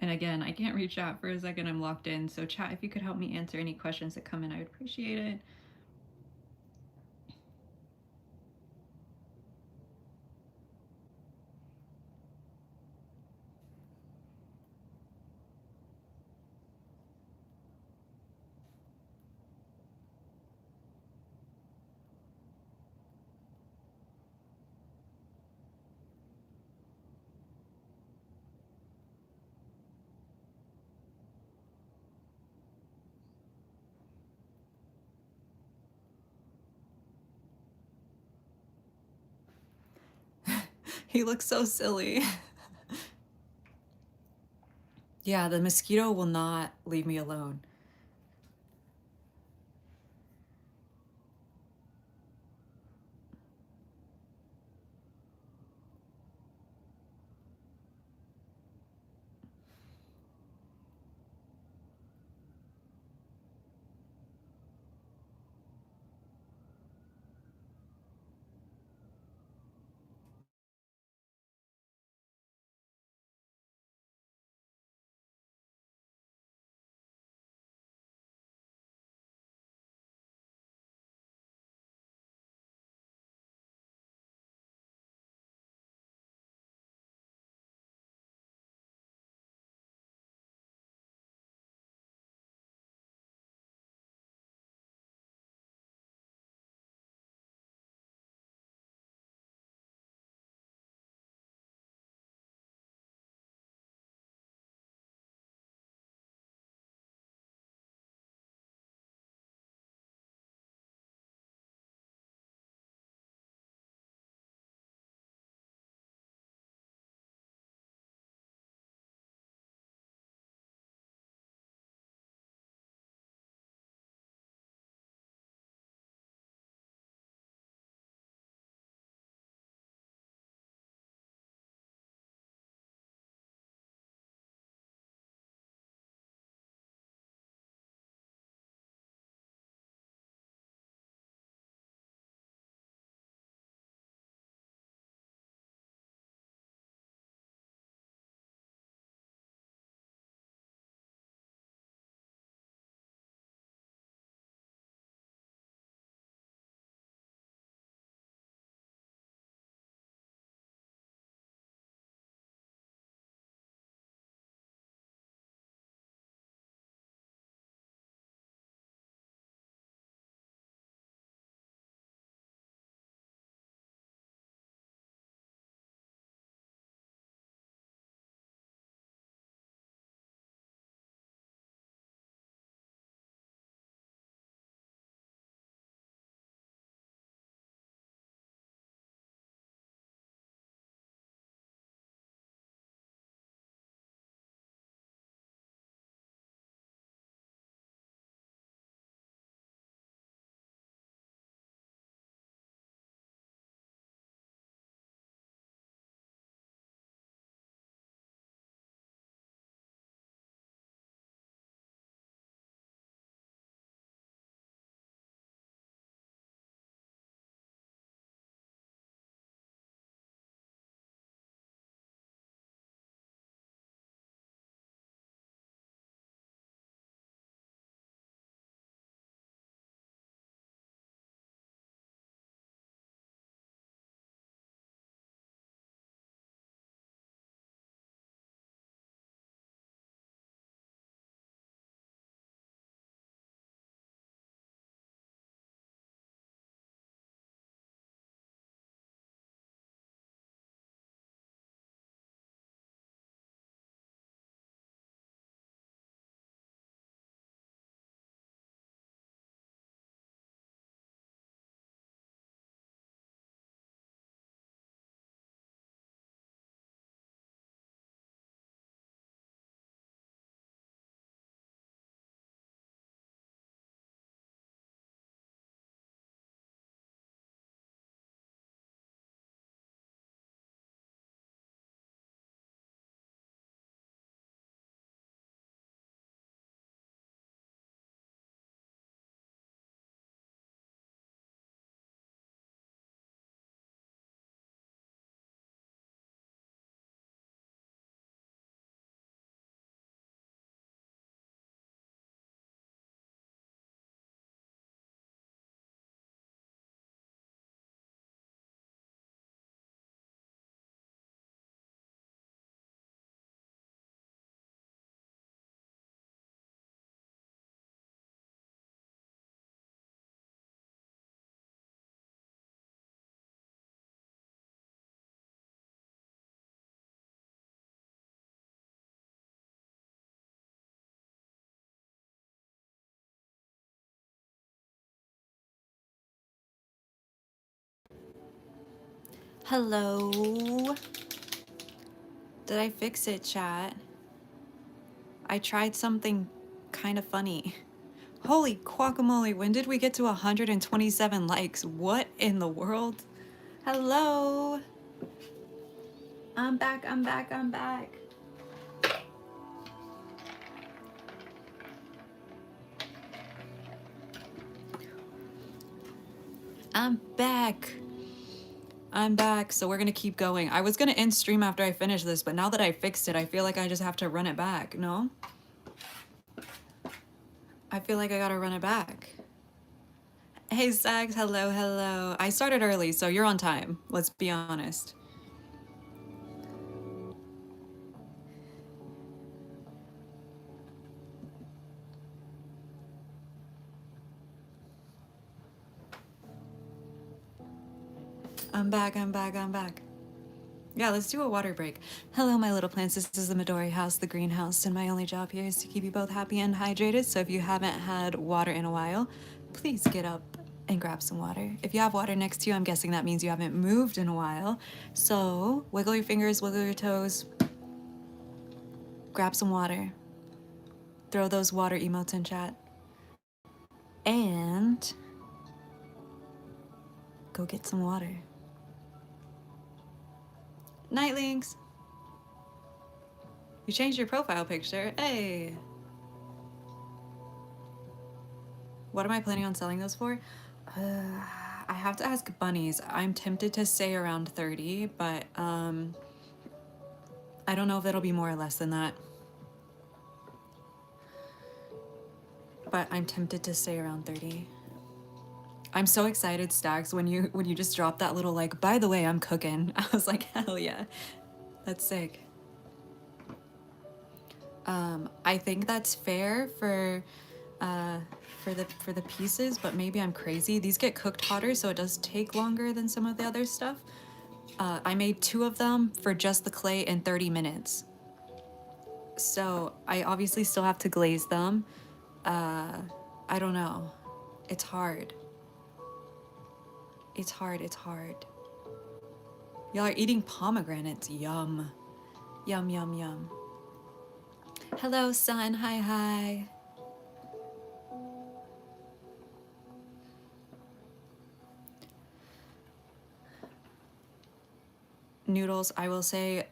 [SPEAKER 1] And again, I can't reach out for a second. I'm locked in. So chat, if you could help me answer any questions that come in, I would appreciate it. He looks so silly. Yeah, the mosquito will not leave me alone. Hello. Did I fix it, chat? I tried something kind of funny. Holy guacamole, when did we get to 127 likes? What in the world? Hello. I'm back, I'm back, I'm back. I'm back. I'm back, so we're gonna keep going. I was gonna end stream after I finish this, but now that I fixed it, I feel like I just have to run it back, no? I feel like I gotta run it back. Hey, Sags, hello, hello. I started early, so you're on time. Let's be honest. I'm back, I'm back, I'm back. Yeah, let's do a water break. Hello, my little plants. This is the Midori house, the greenhouse, and my only job here is to keep you both happy and hydrated. So if you haven't had water in a while, please get up and grab some water. If you have water next to you, I'm guessing that means you haven't moved in a while. So wiggle your fingers, wiggle your toes, grab some water, throw those water emotes in chat, and go get some water. Nightlinks! You changed your profile picture. Hey! What am I planning on selling those for? I have to ask Bunnies. I'm tempted to say around 30, but I don't know if it'll be more or less than that. But I'm tempted to say around 30. I'm so excited, Stacks, when you just dropped that little like, by the way, I'm cooking. I was like, hell yeah. That's sick. I think that's fair for the pieces, but maybe I'm crazy. These get cooked hotter, so it does take longer than some of the other stuff. I made 2 of them for just the clay in 30 minutes. So I obviously still have to glaze them. I don't know. It's hard. It's hard, it's hard. Y'all are eating pomegranates. Yum. Yum, yum, yum. Hello, sun. Hi, hi. Noodles, I will say,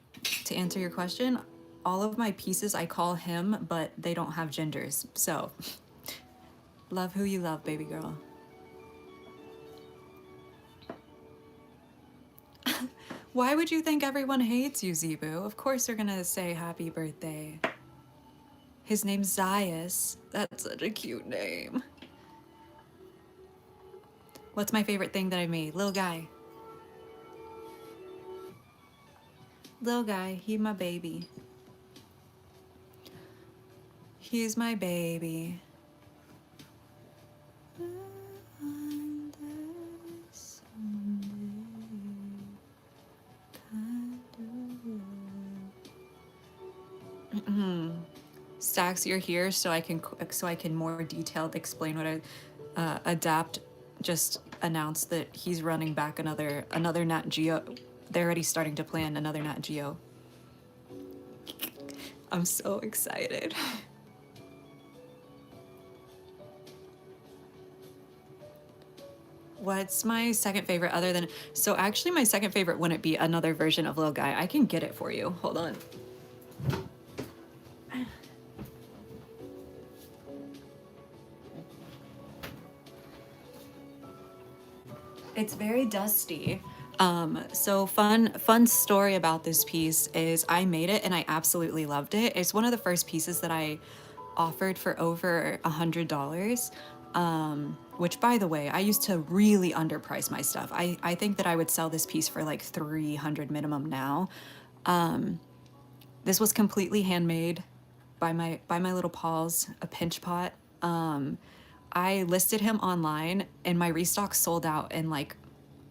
[SPEAKER 1] to answer your question, all of my pieces I call him, but they don't have genders. So, love who you love, baby girl. Why would you think everyone hates you, Zebu? Of course they're gonna say happy birthday. His name's Zaius. That's such a cute name. What's my favorite thing that I made? Little guy. Little guy, he my baby. He's my baby. Stacks, you're here so I can more detailed explain what I Adapt just announced that he's running back another Nat Geo. They're already starting to plan another Nat Geo. I'm so excited. What's my second favorite other than... So actually my second favorite wouldn't be another version of Little Guy. I can get it for you. Hold on. It's very dusty. So fun story about this piece is I made it and I absolutely loved it. It's one of the first pieces that I offered for over $100. Which, by the way, I used to really underprice my stuff. I think that I would sell this piece for like 300 minimum now. This was completely handmade by my little paws, a pinch pot. I listed him online and my restock sold out in like,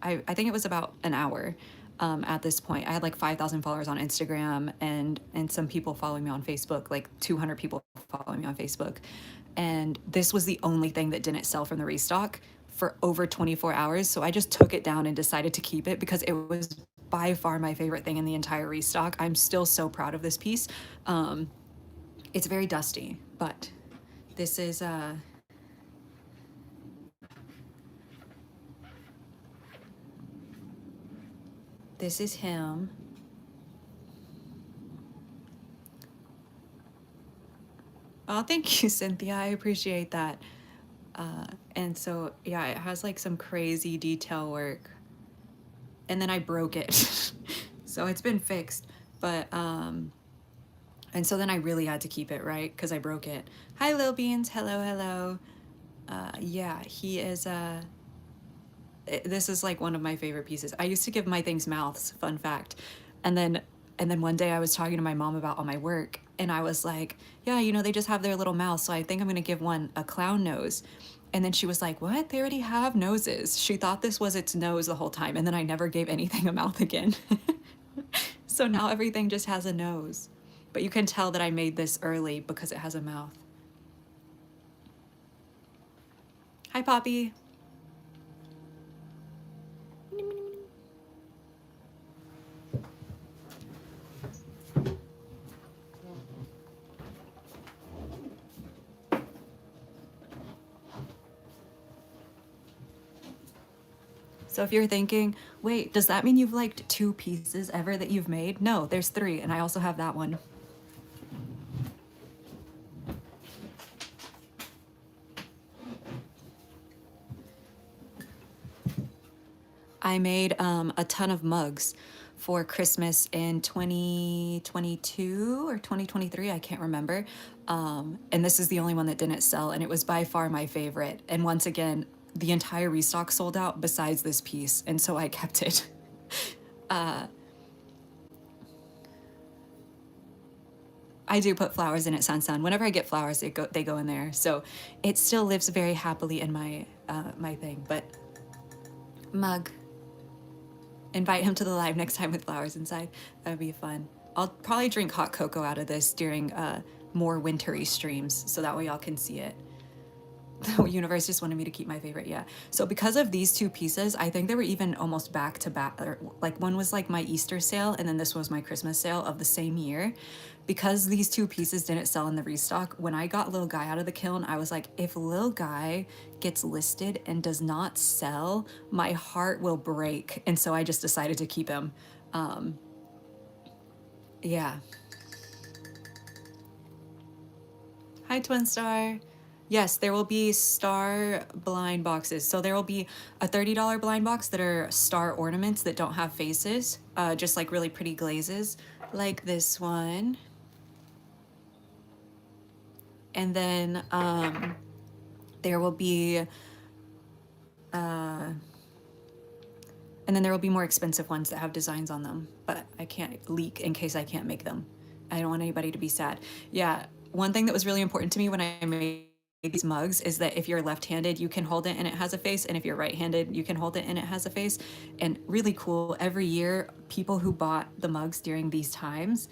[SPEAKER 1] I think it was about an hour. At this point, I had like 5,000 followers on Instagram and some people following me on Facebook, like 200 people following me on Facebook. And this was the only thing that didn't sell from the restock for over 24 hours. So I just took it down and decided to keep it because it was by far my favorite thing in the entire restock. I'm still so proud of this piece. It's very dusty, but this is him. Oh, thank you, Cynthia. I appreciate that. And so, yeah, it has like some crazy detail work. And then I broke it. So it's been fixed. But, and so then I really had to keep it, right? Because I broke it. Hi, Lil Beans. Hello, hello. Yeah, he is, this is like one of my favorite pieces. I used to give my things mouths, fun fact. And then one day I was talking to my mom about all my work, and I was like, yeah, you know, they just have their little mouth, so I think I'm gonna give one a clown nose. And then she was like, what? They already have noses. She thought this was its nose the whole time, and then I never gave anything a mouth again. So now everything just has a nose. But you can tell that I made this early because it has a mouth. Hi, Poppy. So if you're thinking, wait, does that mean you've liked 2 pieces ever that you've made? No, there's 3, and I also have that one. I made a ton of mugs for Christmas in 2022 or 2023, I can't remember. And this is the only one that didn't sell, and it was by far my favorite. And once again, the entire restock sold out besides this piece, and so I kept it. I do put flowers in it, Sansan. Whenever I get flowers, they go in there. So it still lives very happily in my my thing. But mug. Invite him to the live next time with flowers inside. That would be fun. I'll probably drink hot cocoa out of this during more wintry streams, so that way y'all can see it. The universe just wanted me to keep my favorite, yeah. So because of these 2 pieces, I think they were even almost back to back. Or like one was like my Easter sale, and then this was my Christmas sale of the same year. Because these 2 pieces didn't sell in the restock, when I got Lil Guy out of the kiln, I was like, if Lil Guy gets listed and does not sell, my heart will break. And so I just decided to keep him. Yeah. Hi, Twin Star. Yes, there will be star blind boxes. So there will be a $30 blind box that are star ornaments that don't have faces, just like really pretty glazes, like this one. And then there will be, and then there will be more expensive ones that have designs on them, but I can't leak in case I can't make them. I don't want anybody to be sad. Yeah, one thing that was really important to me when I made these mugs is that if you're left-handed, you can hold it and it has a face, and if you're right-handed, you can hold it and it has a face. And really cool, every year, people who bought the mugs during these times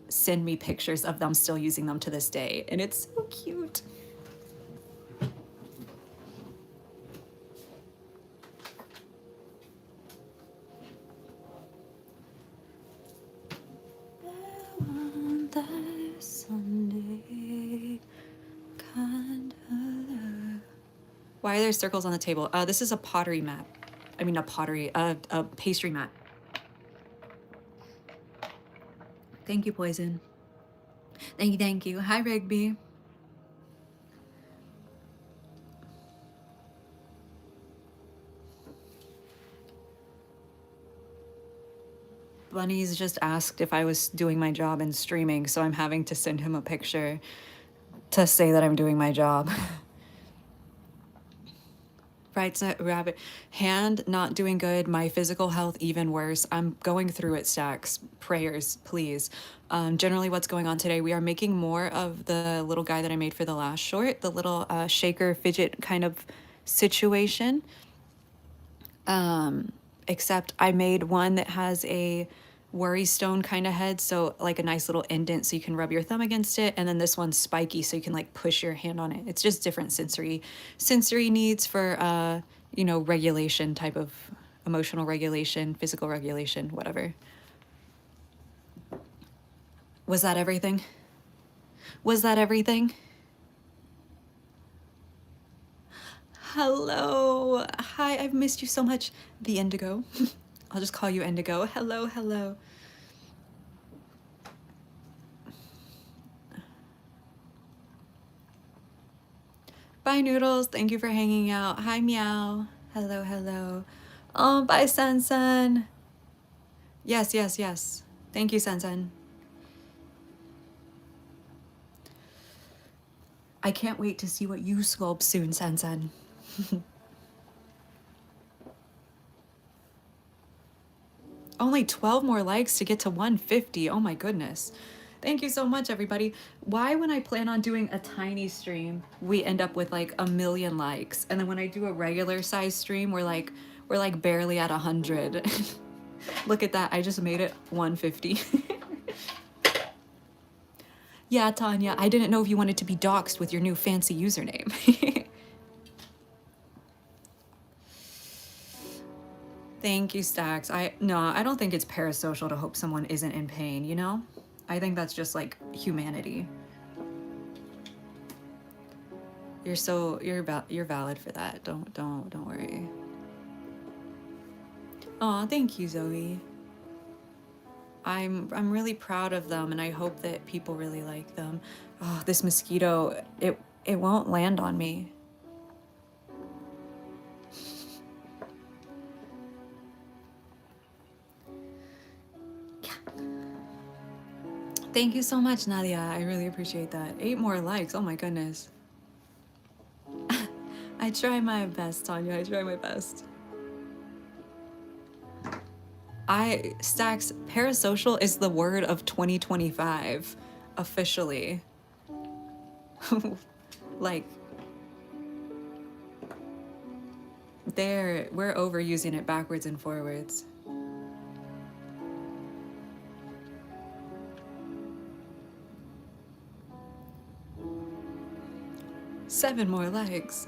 [SPEAKER 1] send me pictures of them still using them to this day, and it's so cute. Sunday, why are there circles on the table? This is a pottery mat. I mean, a pottery, a pastry mat. Thank you, Poison. Thank you, thank you. Hi, Rigby. Bunny's just asked if I was doing my job and streaming, so I'm having to send him a picture to say that I'm doing my job. Right, rabbit. Hand not doing good. My physical health even worse. I'm going through it, Stacks. Prayers, please. Generally, what's going on today? We are making more of the little guy that I made for the last short, the little shaker fidget kind of situation. Except I made one that has a worry stone kind of head, so like a nice little indent so you can rub your thumb against it, and then this one's spiky so you can like push your hand on it. It's just different sensory needs for you know, regulation type of emotional regulation, physical regulation, whatever. Was that everything? Was that everything? Hello. Hi, I've missed you so much. The Indigo. I'll just call you Indigo. Hello, hello. Bye, Noodles. Thank you for hanging out. Hi, Meow. Hello, hello. Oh, bye, San San. Yes, yes, yes. Thank you, San San. I can't wait to see what you sculpt soon, San San. Only 12 more likes to get to 150. Oh my goodness. Thank you so much, everybody. Why, when I plan on doing a tiny stream, we end up with like 1,000,000 likes, and then when I do a regular size stream, we're like barely at 100. Look at that. I just made it 150. Yeah, Tanya, I didn't know if you wanted to be doxxed with your new fancy username. Thank you, Stacks. No, I don't think it's parasocial to hope someone isn't in pain, you know? I think that's just like humanity. You're valid for that. Don't worry. Aw, thank you, Zoe. I'm really proud of them, and I hope that people really like them. Oh, this mosquito, it won't land on me. Thank you so much, Nadia. I really appreciate that. 8 more likes. Oh my goodness. I try my best, Tanya. I try my best. Stacks, parasocial is the word of 2025, officially. Like, we're overusing it backwards and forwards. Seven more likes.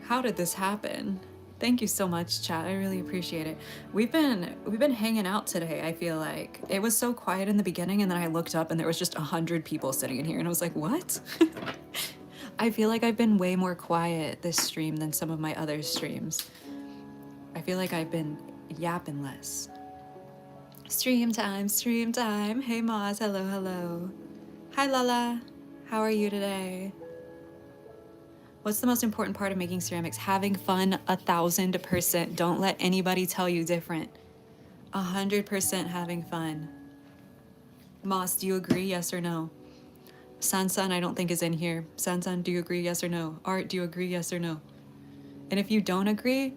[SPEAKER 1] How did this happen? Thank you so much, chat. I really appreciate it. We've been hanging out today, I feel like. It was so quiet in the beginning, and then I looked up and there was just 100 people sitting in here, and I was like, what? I feel like I've been way more quiet this stream than some of my other streams. I feel like I've been yapping less. Stream time, stream time. Hey Moz, hello, hello. Hi Lala, how are you today? What's the most important part of making ceramics? Having fun, 1,000%. Don't let anybody tell you different. 100% having fun. Moss, do you agree, yes or no? Sansan, I don't think is in here. Sansan, do you agree, yes or no? Art, do you agree, yes or no? And if you don't agree,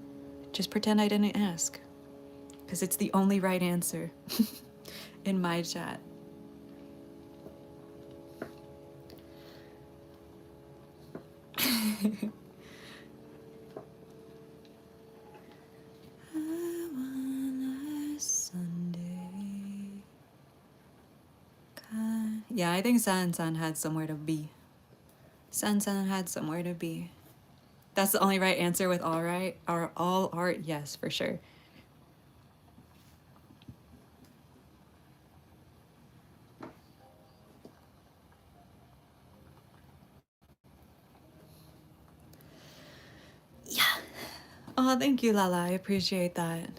[SPEAKER 1] just pretend I didn't ask. Because it's the only right answer in my chat. Yeah, I think San had somewhere to be. San had somewhere to be. That's the only right answer with all right? Or all art? Yes, for sure. Yeah. Oh, thank you, Lala. I appreciate that.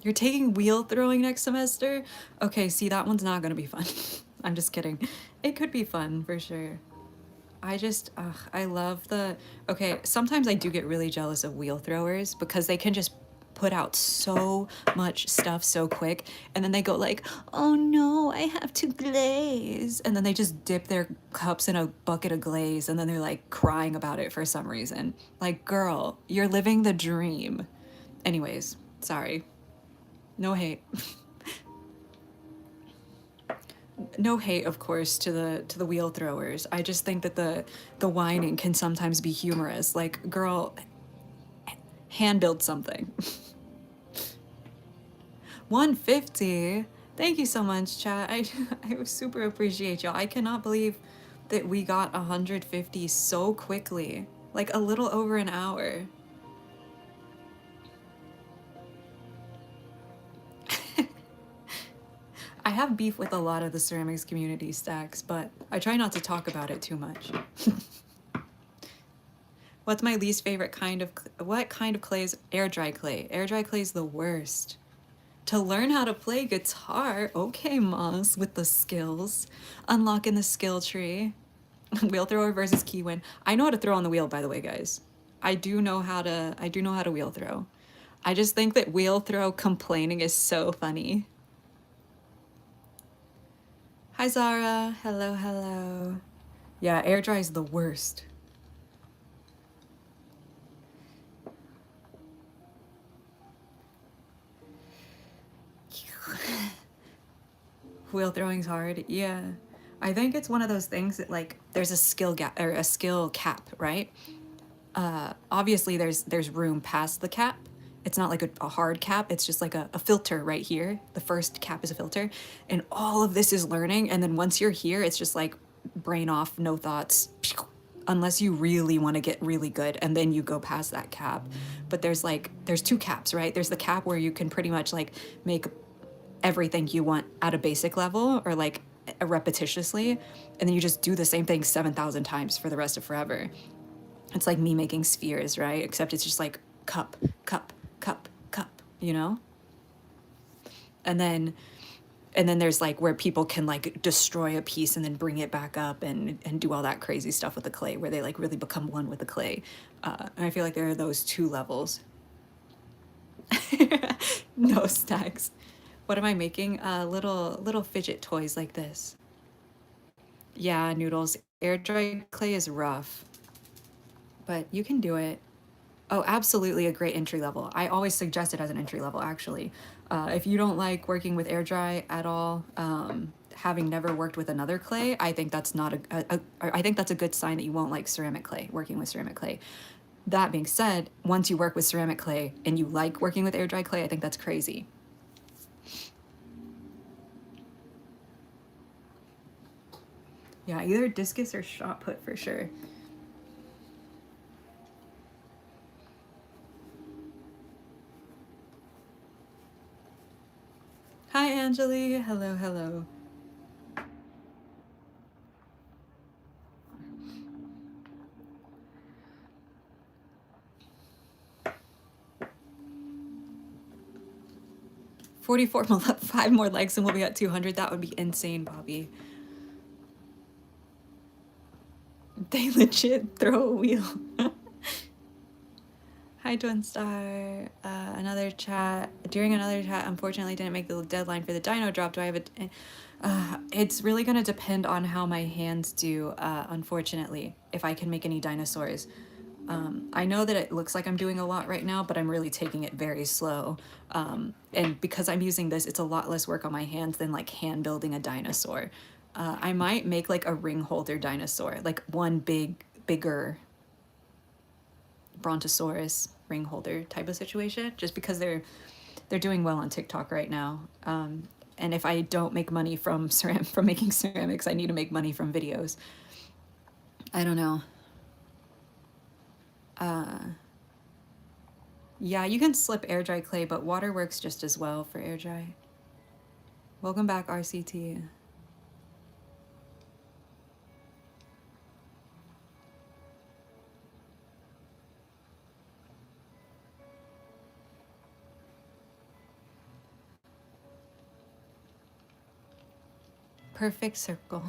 [SPEAKER 1] You're taking wheel throwing next semester? Okay, see, that one's not gonna be fun. I'm just kidding. It could be fun, for sure. I love okay, sometimes I do get really jealous of wheel throwers because they can just put out so much stuff so quick, and then they go like, oh no, I have to glaze. And then they just dip their cups in a bucket of glaze, and then they're like crying about it for some reason. Like, girl, you're living the dream. Anyways, sorry. No hate. No hate, of course, to the wheel throwers. I just think that the whining can sometimes be humorous. Like, girl, hand build something. 150. Thank you so much, chat. I super appreciate y'all. I cannot believe that we got 150 so quickly. Like a little over an hour. I have beef with a lot of the ceramics community stacks, but I try not to talk about it too much. What's my least favorite kind of, what kind of clay is air dry clay? Air dry clay is the worst. To learn how to play guitar, okay, Moss, with the skills. Unlocking the skill tree. Wheel thrower versus key win. I know how to throw on the wheel, by the way, guys. I do know how to wheel throw. I just think that wheel throw complaining is so funny. Hi Zara, hello, hello. Yeah, air dry is the worst. Wheel throwing's hard, yeah. I think it's one of those things that like there's a skill gap or a skill cap, right? Obviously there's room past the cap. It's not like a hard cap, it's just like a filter right here. The first cap is a filter. And all of this is learning, and then once you're here, it's just like brain off, no thoughts. Unless you really want to get really good, and then you go past that cap. But there's two caps, right? There's the cap where you can pretty much like make everything you want at a basic level or like repetitiously, and then you just do the same thing 7,000 times for the rest of forever. It's like me making spheres, right? Except it's just like cup, cup, cup, cup, you know? And then there's like where people can like destroy a piece and then bring it back up and do all that crazy stuff with the clay where they like really become one with the clay. And I feel like there are those two levels. No stacks. What am I making? Little fidget toys like this. Yeah, Noodles. Air dry clay is rough, but you can do it. Oh, absolutely a great entry level. I always suggest it as an entry level, actually. If you don't like working with air dry at all, having never worked with another clay, I think that's not I think that's a good sign that you won't like ceramic clay, working with ceramic clay. That being said, once you work with ceramic clay and you like working with air dry clay, I think that's crazy. Yeah, either discus or shot put for sure. Hi, Angeli. Hello, hello. Five more likes and we'll be at 200. That would be insane, Bobby. They legit throw a wheel. Hi, Twin Star. Another chat. During another chat, unfortunately, didn't make the deadline for the dino drop. Do I have a... it's really going to depend on how my hands do, unfortunately, if I can make any dinosaurs. I know that it looks like I'm doing a lot right now, but I'm really taking it very slow. And because I'm using this, it's a lot less work on my hands than like hand building a dinosaur. I might make like a ring holder dinosaur, like one bigger Brontosaurus ring holder type of situation, just because they're doing well on TikTok right now. And if I don't make money from making ceramics, I need to make money from videos. I don't know. Yeah, you can slip air dry clay, but water works just as well for air dry. Welcome back, RCT. Perfect circle.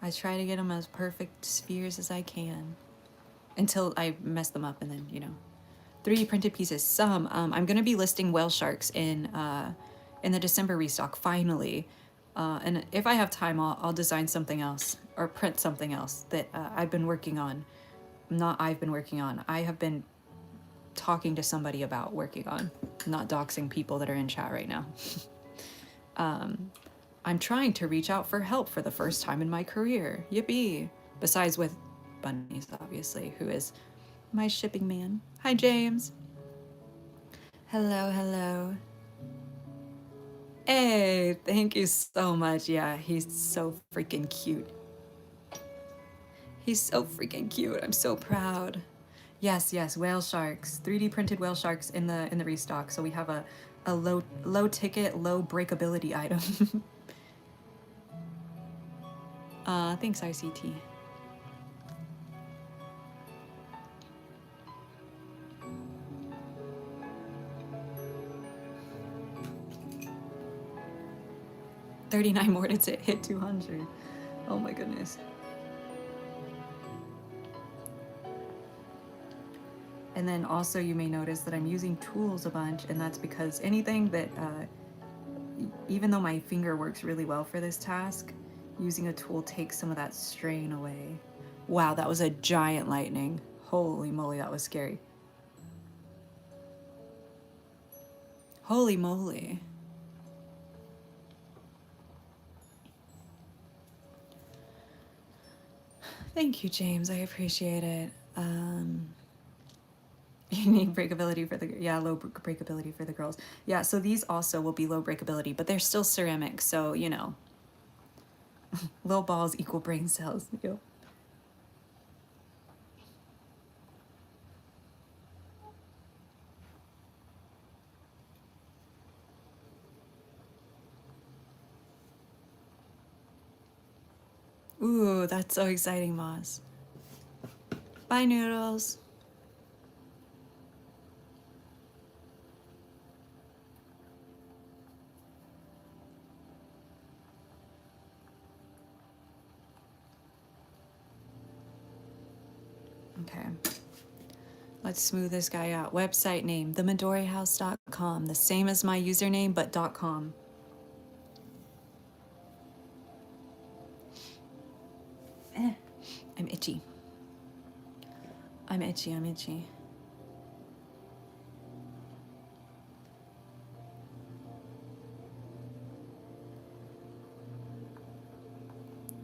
[SPEAKER 1] I try to get them as perfect spheres as I can until I mess them up, and then, you know. 3D printed pieces, some. I'm gonna be listing whale sharks in the December restock, finally. And if I have time, I'll design something else or print something else that I've been working on. I have been talking to somebody about working on, not doxing people that are in chat right now. I'm trying to reach out for help for the first time in my career. Yippee! Besides with Bunnies, obviously, who is my shipping man. Hi, James. Hello, hello. Hey, thank you so much. Yeah, he's so freaking cute. He's so freaking cute. I'm so proud. Yes, whale sharks. 3D printed whale sharks in the restock. So we have a low ticket, low breakability item. Thanks ICT. $39 more to hit 200. Oh my goodness. And then also you may notice that I'm using tools a bunch, and that's because anything that, even though my finger works really well for this task, using a tool takes some of that strain away. Wow, that was a giant lightning. Holy moly, that was scary. Holy moly. Thank you, James. I appreciate it. You need breakability for the, yeah, low breakability for the girls. Yeah, so these also will be low breakability, but they're still ceramic, so, you know, low balls equal brain cells. Yep. Ooh, that's so exciting, Moss. Bye, Noodles. Okay. Let's smooth this guy out. Website name, themidorihouse.com. The same as my username, but .com. I'm itchy. I'm itchy, I'm itchy.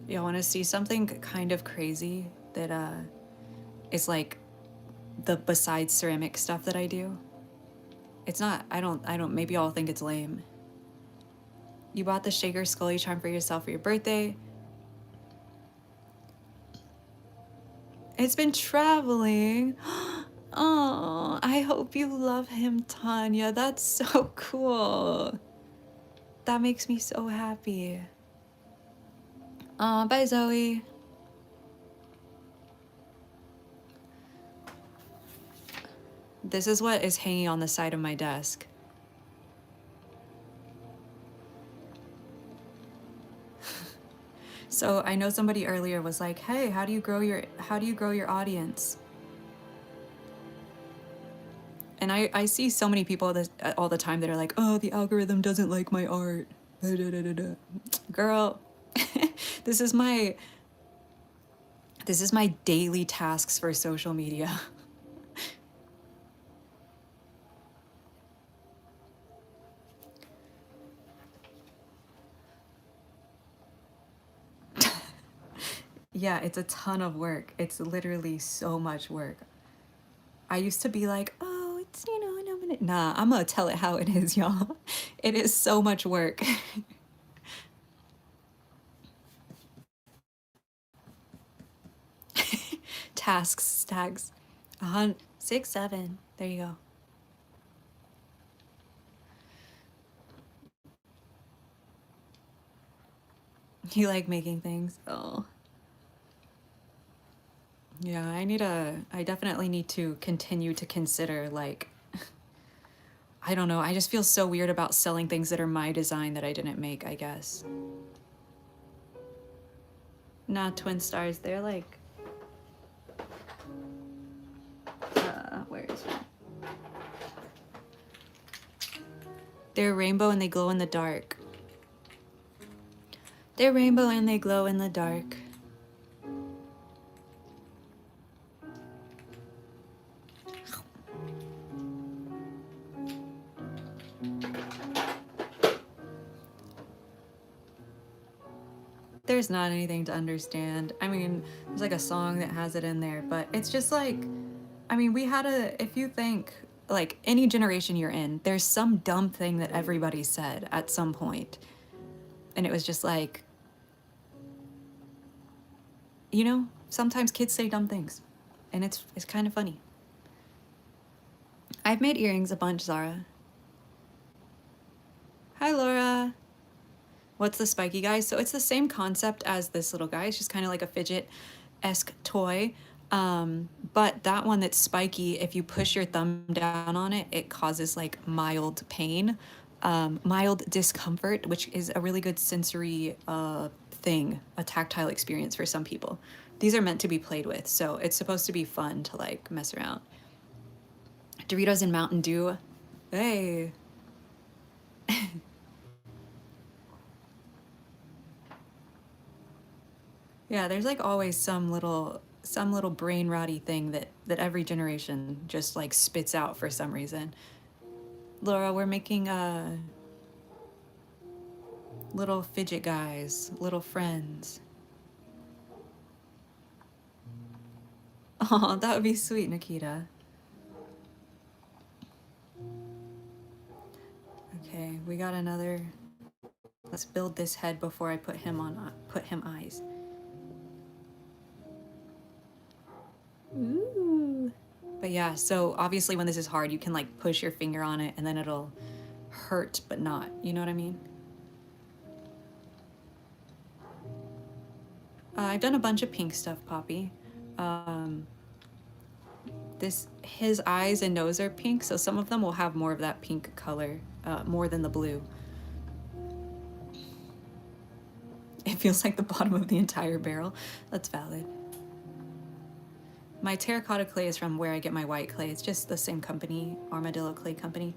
[SPEAKER 1] Y'all want to see something kind of crazy that is like the besides ceramic stuff that I do? It's not, I don't, maybe y'all think it's lame. You bought the Shaker Scully charm for yourself for your birthday. It's been traveling. Oh, I hope you love him, Tanya. That's so cool. That makes me so happy. Bye, Zoe. This is what is hanging on the side of my desk. So I know somebody earlier was like, "Hey, how do you grow your audience?" And I see so many people all the time that are like, "Oh, the algorithm doesn't like my art." Girl, this is my daily tasks for social media. Yeah, it's a ton of work. It's literally so much work. I used to be like, "Oh, it's, you know, in a minute." Nah, I'm gonna tell it how it is, y'all. It is so much work. Tasks, tags. 6, 7. There you go. You like making things? Oh. Yeah, I definitely need to continue to consider, like, I don't know, I just feel so weird about selling things that are my design that I didn't make, I guess. Nah, Twin Stars, they're like, where is it? They're rainbow and they glow in the dark. They're rainbow and they glow in the dark. There's not anything to understand. I mean, there's like a song that has it in there, but it's just like, I mean, if you think, like, any generation you're in, there's some dumb thing that everybody said at some point. And it was just like, you know, sometimes kids say dumb things. And it's kind of funny. I've made earrings a bunch, Zara. What's the spiky guy? So it's the same concept as this little guy. It's just kind of like a fidget-esque toy. But that one that's spiky, if you push your thumb down on it, it causes like mild pain, mild discomfort, which is a really good sensory thing, a tactile experience for some people. These are meant to be played with, so it's supposed to be fun to like mess around. Doritos and Mountain Dew. Hey. Yeah, there's like always some little brain rotty thing that every generation just like spits out for some reason. Laura, we're making little fidget guys, little friends. Oh, that would be sweet, Nikita. Okay, we got another. Let's build this head before I put him eyes. Ooh. But yeah, so obviously when this is hard, you can like push your finger on it and then it'll hurt, but not. You know what I mean? I've done a bunch of pink stuff, Poppy. His eyes and nose are pink, so some of them will have more of that pink color, more than the blue. It feels like the bottom of the entire barrel. That's valid. My terracotta clay is from where I get my white clay. It's just the same company, Armadillo Clay Company.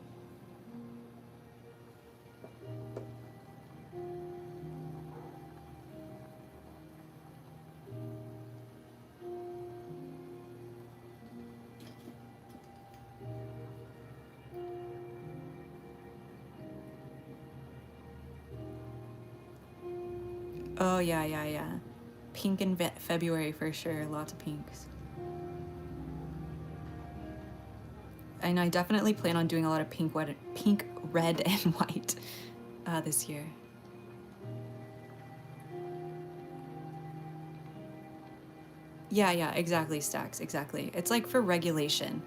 [SPEAKER 1] Oh, yeah. Pink in February for sure. Lots of pinks. And I definitely plan on doing a lot of pink, red, and white this year. Yeah, exactly, Stacks, exactly. It's like for regulation.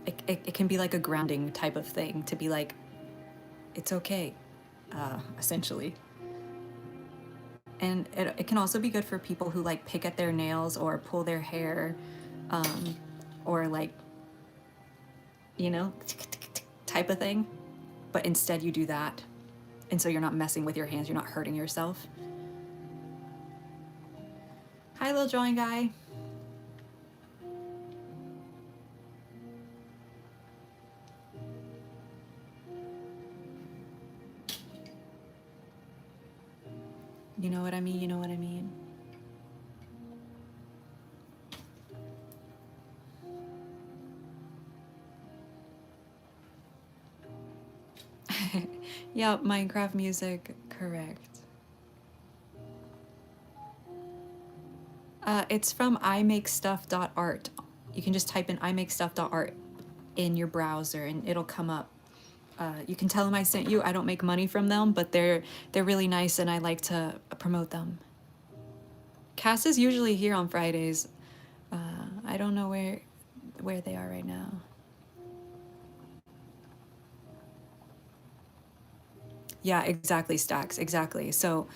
[SPEAKER 1] It can be like a grounding type of thing to be like, it's okay, essentially. And it can also be good for people who like pick at their nails or pull their hair, or like, you know, type of thing. But instead you do that. And so you're not messing with your hands, you're not hurting yourself. Hi, little drawing guy. You know what I mean? You know what I mean? Yeah, Minecraft music, correct. It's from imakestuff.art. You can just type in imakestuff.art in your browser and it'll come up. You can tell them I sent you. I don't make money from them, but they're really nice and I like to promote them. Cass is usually here on Fridays. I don't know where they are right now. Yeah, exactly, Stacks, exactly. So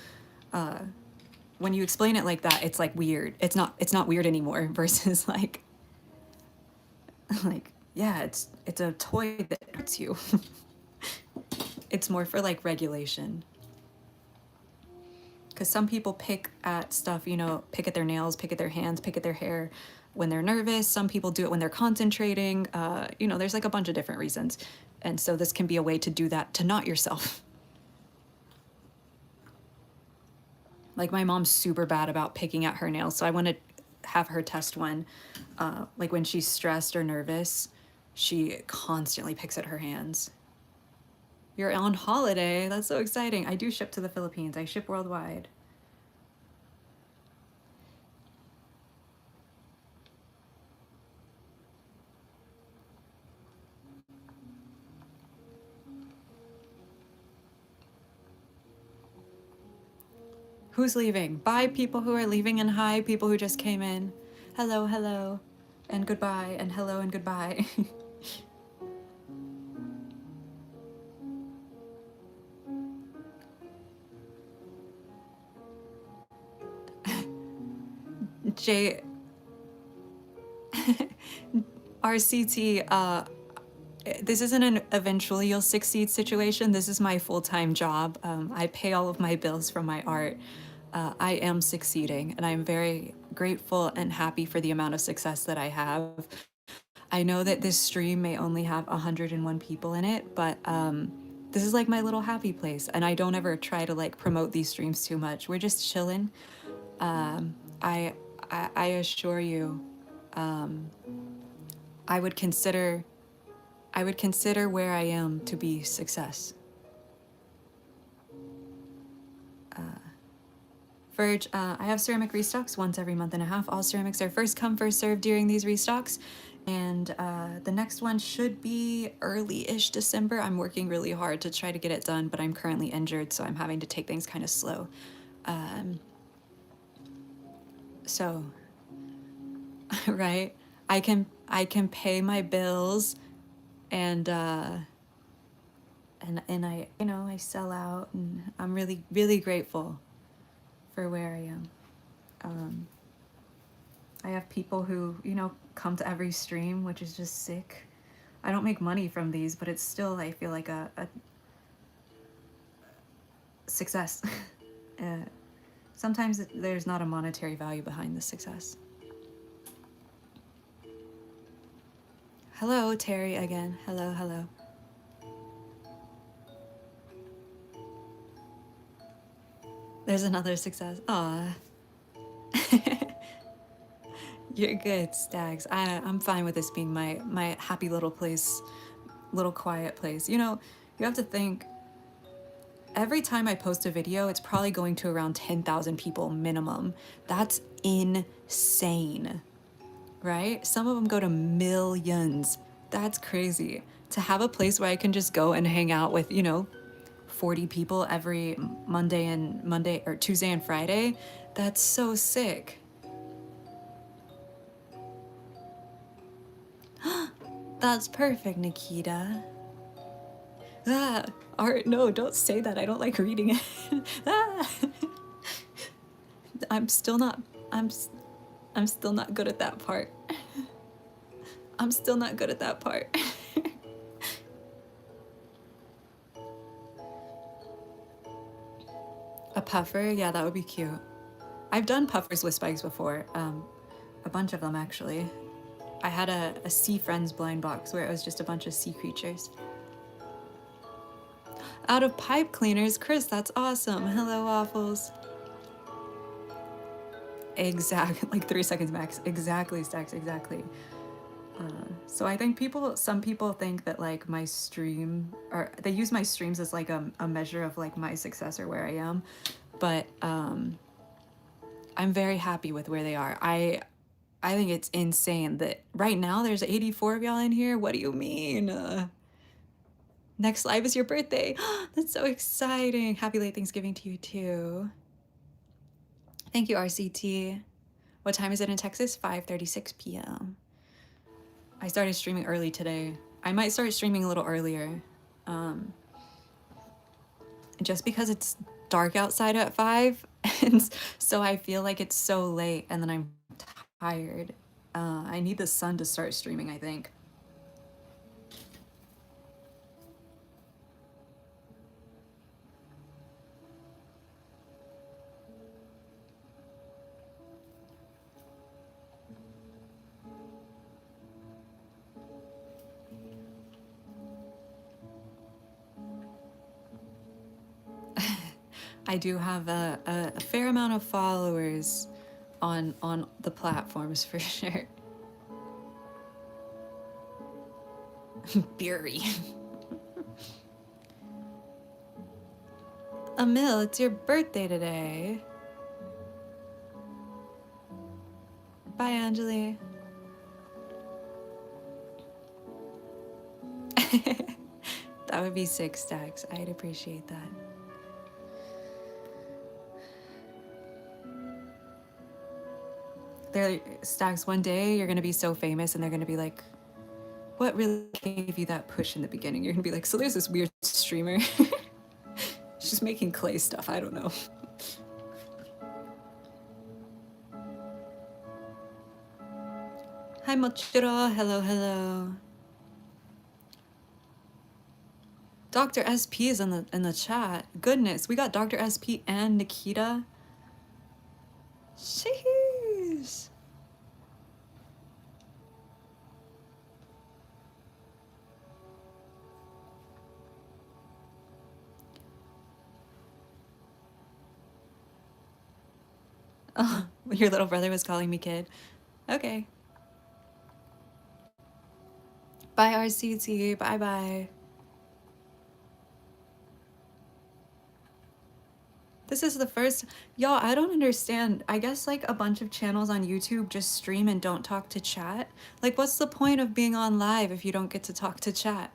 [SPEAKER 1] when you explain it like that, it's like weird. It's not weird anymore versus like yeah, it's a toy that hurts you. It's more for like regulation. Because some people pick at stuff, you know, pick at their nails, pick at their hands, pick at their hair when they're nervous. Some people do it when they're concentrating. You know, there's like a bunch of different reasons. And so this can be a way to do that to not yourself. Like my mom's super bad about picking at her nails, so I want to have her test one. Like when she's stressed or nervous, she constantly picks at her hands. You're on holiday. That's so exciting. I do ship to the Philippines. I ship worldwide. Who's leaving? Bye, people who are leaving, and hi, people who just came in. Hello, hello, and goodbye, and hello and goodbye. J RCT, this isn't an eventually you'll succeed situation. This is my full-time job. I pay all of my bills from my art. I am succeeding, and I'm very grateful and happy for the amount of success that I have. I know that this stream may only have 101 people in it, but this is like my little happy place, and I don't ever try to like promote these streams too much. We're just chilling. I assure you, I would consider where I am to be success. Verge, I have ceramic restocks once every month and a half. All ceramics are first come, first served during these restocks. And the next one should be early-ish December. I'm working really hard to try to get it done, but I'm currently injured, so I'm having to take things kind of slow. So, right? I can pay my bills, and I I sell out, and I'm really really grateful for where I am. I have people who come to every stream, which is just sick. I don't make money from these, but it's still, I feel like a success. Sometimes there's not a monetary value behind the success. Hello, Terry again. Hello, hello. There's another success. Aw. You're good, Stags. I'm fine with this being my happy little place, little quiet place. You have to think, every time I post a video, it's probably going to around 10,000 people minimum. That's insane, right? Some of them go to millions. That's crazy. To have a place where I can just go and hang out with, 40 people every Monday or Tuesday and Friday, that's so sick. That's perfect, Nikita. Art, no, don't say that. I don't like reading it. I'm still not good at that part. I'm still not good at that part. A puffer? Yeah, that would be cute. I've done puffers with spikes before. A bunch of them, actually. I had a Sea Friends blind box where it was just a bunch of sea creatures. Out of pipe cleaners, Chris, that's awesome. Hello, Waffles. Exactly, like 3 seconds max. Exactly, Stacks, exactly. So I think some people think that like my stream, or they use my streams as like a measure of like my success or where I am. But I'm very happy with where they are. I think it's insane that right now there's 84 of y'all in here. What do you mean? Next live is your birthday. That's so exciting. Happy late Thanksgiving to you too. Thank you, RCT. What time is it in Texas? 5:36 p.m. I started streaming early today. I might start streaming a little earlier. Just because it's dark outside at 5. And so I feel like it's so late and then I'm tired. I need the sun to start streaming, I think. I do have a fair amount of followers on the platforms for sure. Beery. Emil, it's your birthday today. Bye, Anjali. That would be 6 stacks. I'd appreciate that. They're Stacks, one day you're gonna be so famous and they're gonna be like, what really gave you that push in the beginning? You're gonna be like, so there's this weird streamer. She's just making clay stuff, I don't know. Hi Mochiro, hello, hello. Dr. SP is in the chat. Goodness, we got Dr. SP and Nikita. Jeez. Oh, your little brother was calling me kid. Okay. Bye RCT. Bye bye. This is the first, y'all, I don't understand. I guess like a bunch of channels on YouTube just stream and don't talk to chat. Like what's the point of being on live if you don't get to talk to chat?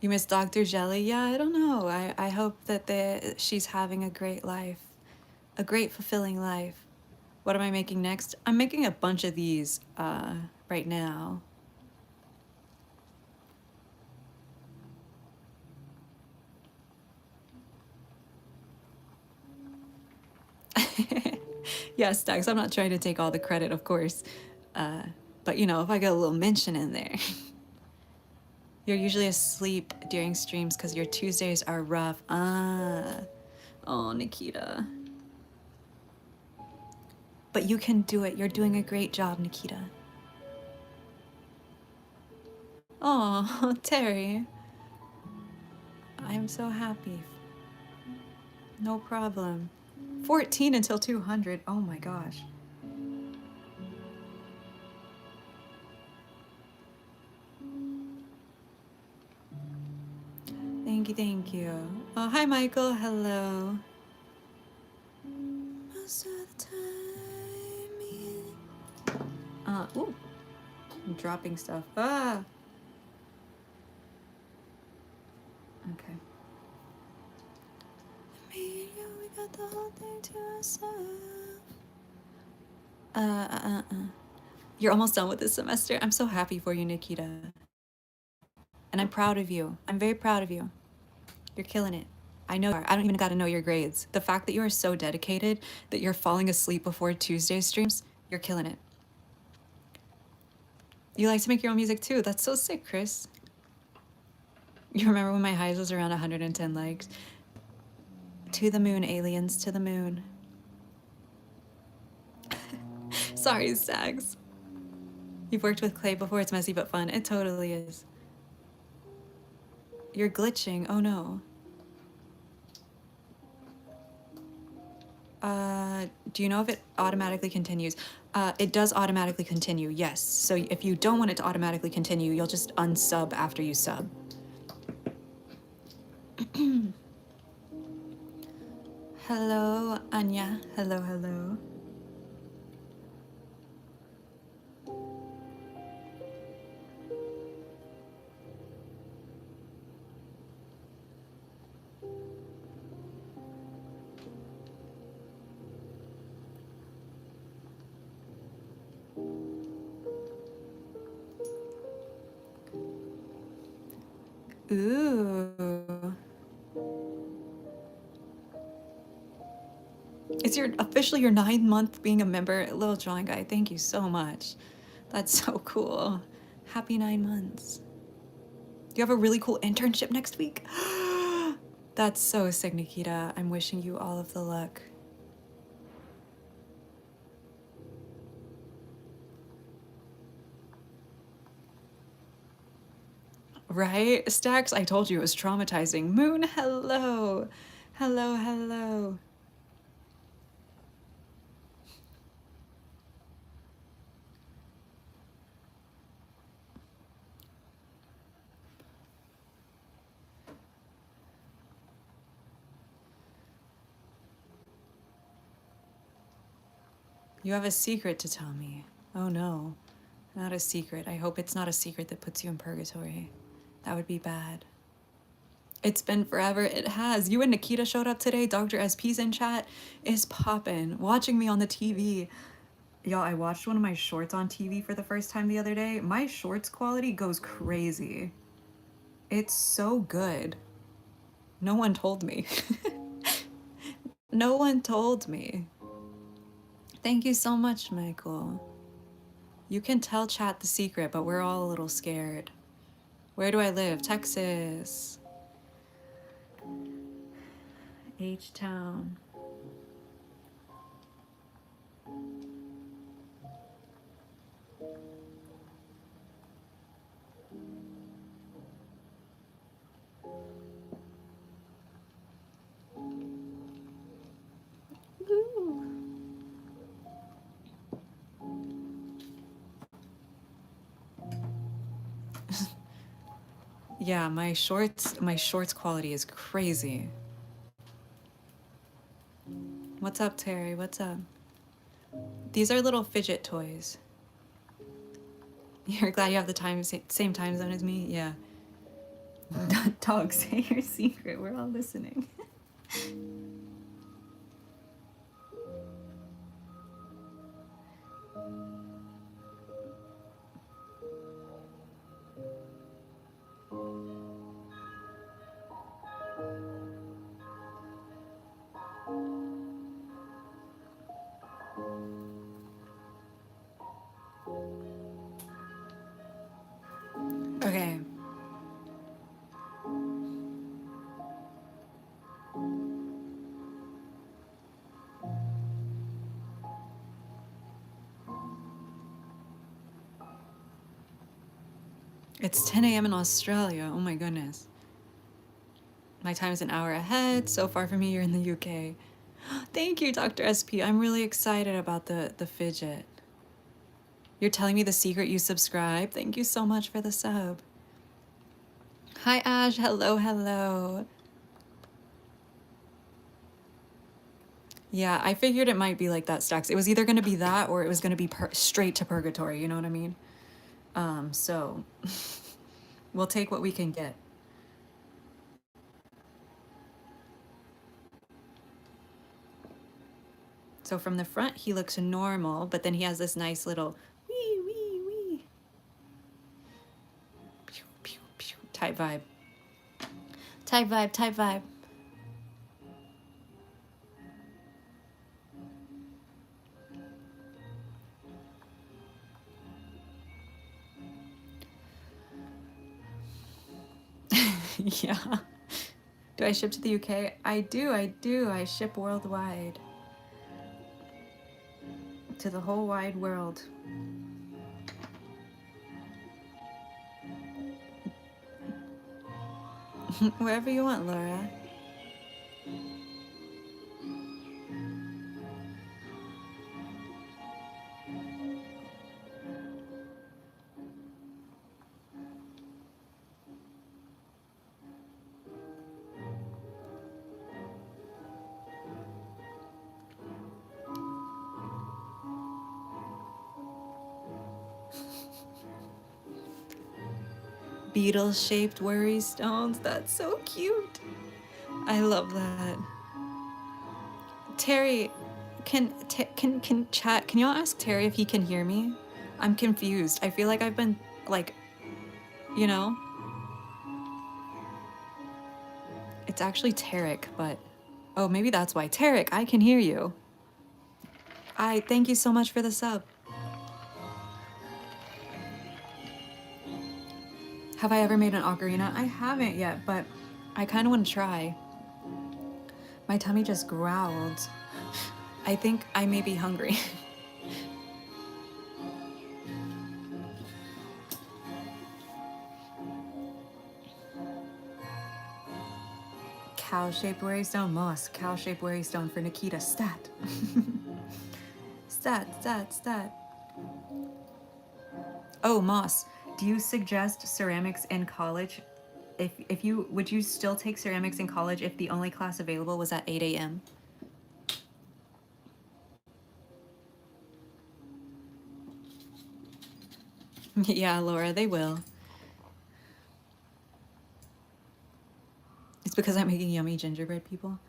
[SPEAKER 1] You miss Dr. Jelly? Yeah, I don't know. I hope that she's having a great life, a great fulfilling life. What am I making next? I'm making a bunch of these right now. Yeah, Stacks, I'm not trying to take all the credit, of course. But you know, if I get a little mention in there. You're usually asleep during streams because your Tuesdays are rough. Ah. Oh, Nikita. But you can do it. You're doing a great job, Nikita. Oh, Terry. I'm so happy. No problem. 14 until 200. Oh my gosh. Thank you, thank you. Oh, hi, Michael. Hello. Most of the time. Ooh. I'm dropping stuff. Ah. Okay. Me and you, we got the whole thing to ourselves. You're almost done with this semester. I'm so happy for you, Nikita. And I'm proud of you. I'm very proud of you. You're killing it. I know you are. I don't even got to know your grades. The fact that you are so dedicated that you're falling asleep before Tuesday streams, you're killing it. You like to make your own music too. That's so sick, Chris. You remember when my highs was around 110 likes? To the moon, aliens, to the moon. Sorry, Stags. You've worked with clay before. It's messy but fun. It totally is. You're glitching. Oh no. Do you know if it automatically continues? It does automatically continue, yes. So if you don't want it to automatically continue, you'll just unsub after you sub. Hello, Anya. Hello, hello. Ooh. It's officially your 9th month being a member. Little drawing guy, thank you so much. That's so cool. Happy 9 months. Do you have a really cool internship next week? That's so sick, Nikita. I'm wishing you all of the luck. Right? Stacks, I told you it was traumatizing. Moon, hello. Hello, hello. You have a secret to tell me. Oh no, not a secret. I hope it's not a secret that puts you in purgatory. That would be bad. It's been forever. It has. You and Nikita showed up today. Dr. SP's in chat is poppin', watching me on the TV. Y'all, I watched one of my shorts on TV for the first time the other day. My shorts quality goes crazy. It's so good. No one told me. No one told me. Thank you so much, Michael. You can tell chat the secret, but we're all a little scared. Where do I live? Texas. H-Town. Yeah, my shorts quality is crazy. What's up, Terry? What's up? These are little fidget toys. You're glad you have the same time zone as me? Yeah. Dog, say your secret. We're all listening. Okay. It's 10 a.m. in Australia. Oh my goodness. My time is an hour ahead. So far from me, you're in the UK. Thank you, Dr. SP. I'm really excited about the fidget. You're telling me the secret you subscribe? Thank you so much for the sub. Hi, Ash. Hello, hello. Yeah, I figured it might be like that, Stacks. It was either going to be that or it was going to be straight to purgatory. You know what I mean? So we'll take what we can get. So from the front, he looks normal, but then he has this nice little wee, wee, wee. Pew, pew, pew, type vibe. Type vibe, type vibe. Yeah. Do I ship to the UK? I do. I ship worldwide. To the whole wide world. Wherever you want, Laura. Beetle-shaped worry stones. That's so cute. I love that. Terry, can chat? Can y'all ask Terry if he can hear me? I'm confused. I feel like I've been like, you know, it's actually Tarek, but oh, maybe that's why. Tarek, I can hear you. I thank you so much for the sub. Have I ever made an ocarina? I haven't yet, but I kind of want to try. My tummy just growled. I think I may be hungry. Cow-shaped worry stone, moss. Cow-shaped worry stone for Nikita. Stat. Stat. Oh, moss. Do you suggest ceramics in college? If you would you still take ceramics in college if the only class available was at 8 a.m.? Yeah, Laura, they will. It's because I'm making yummy gingerbread, people.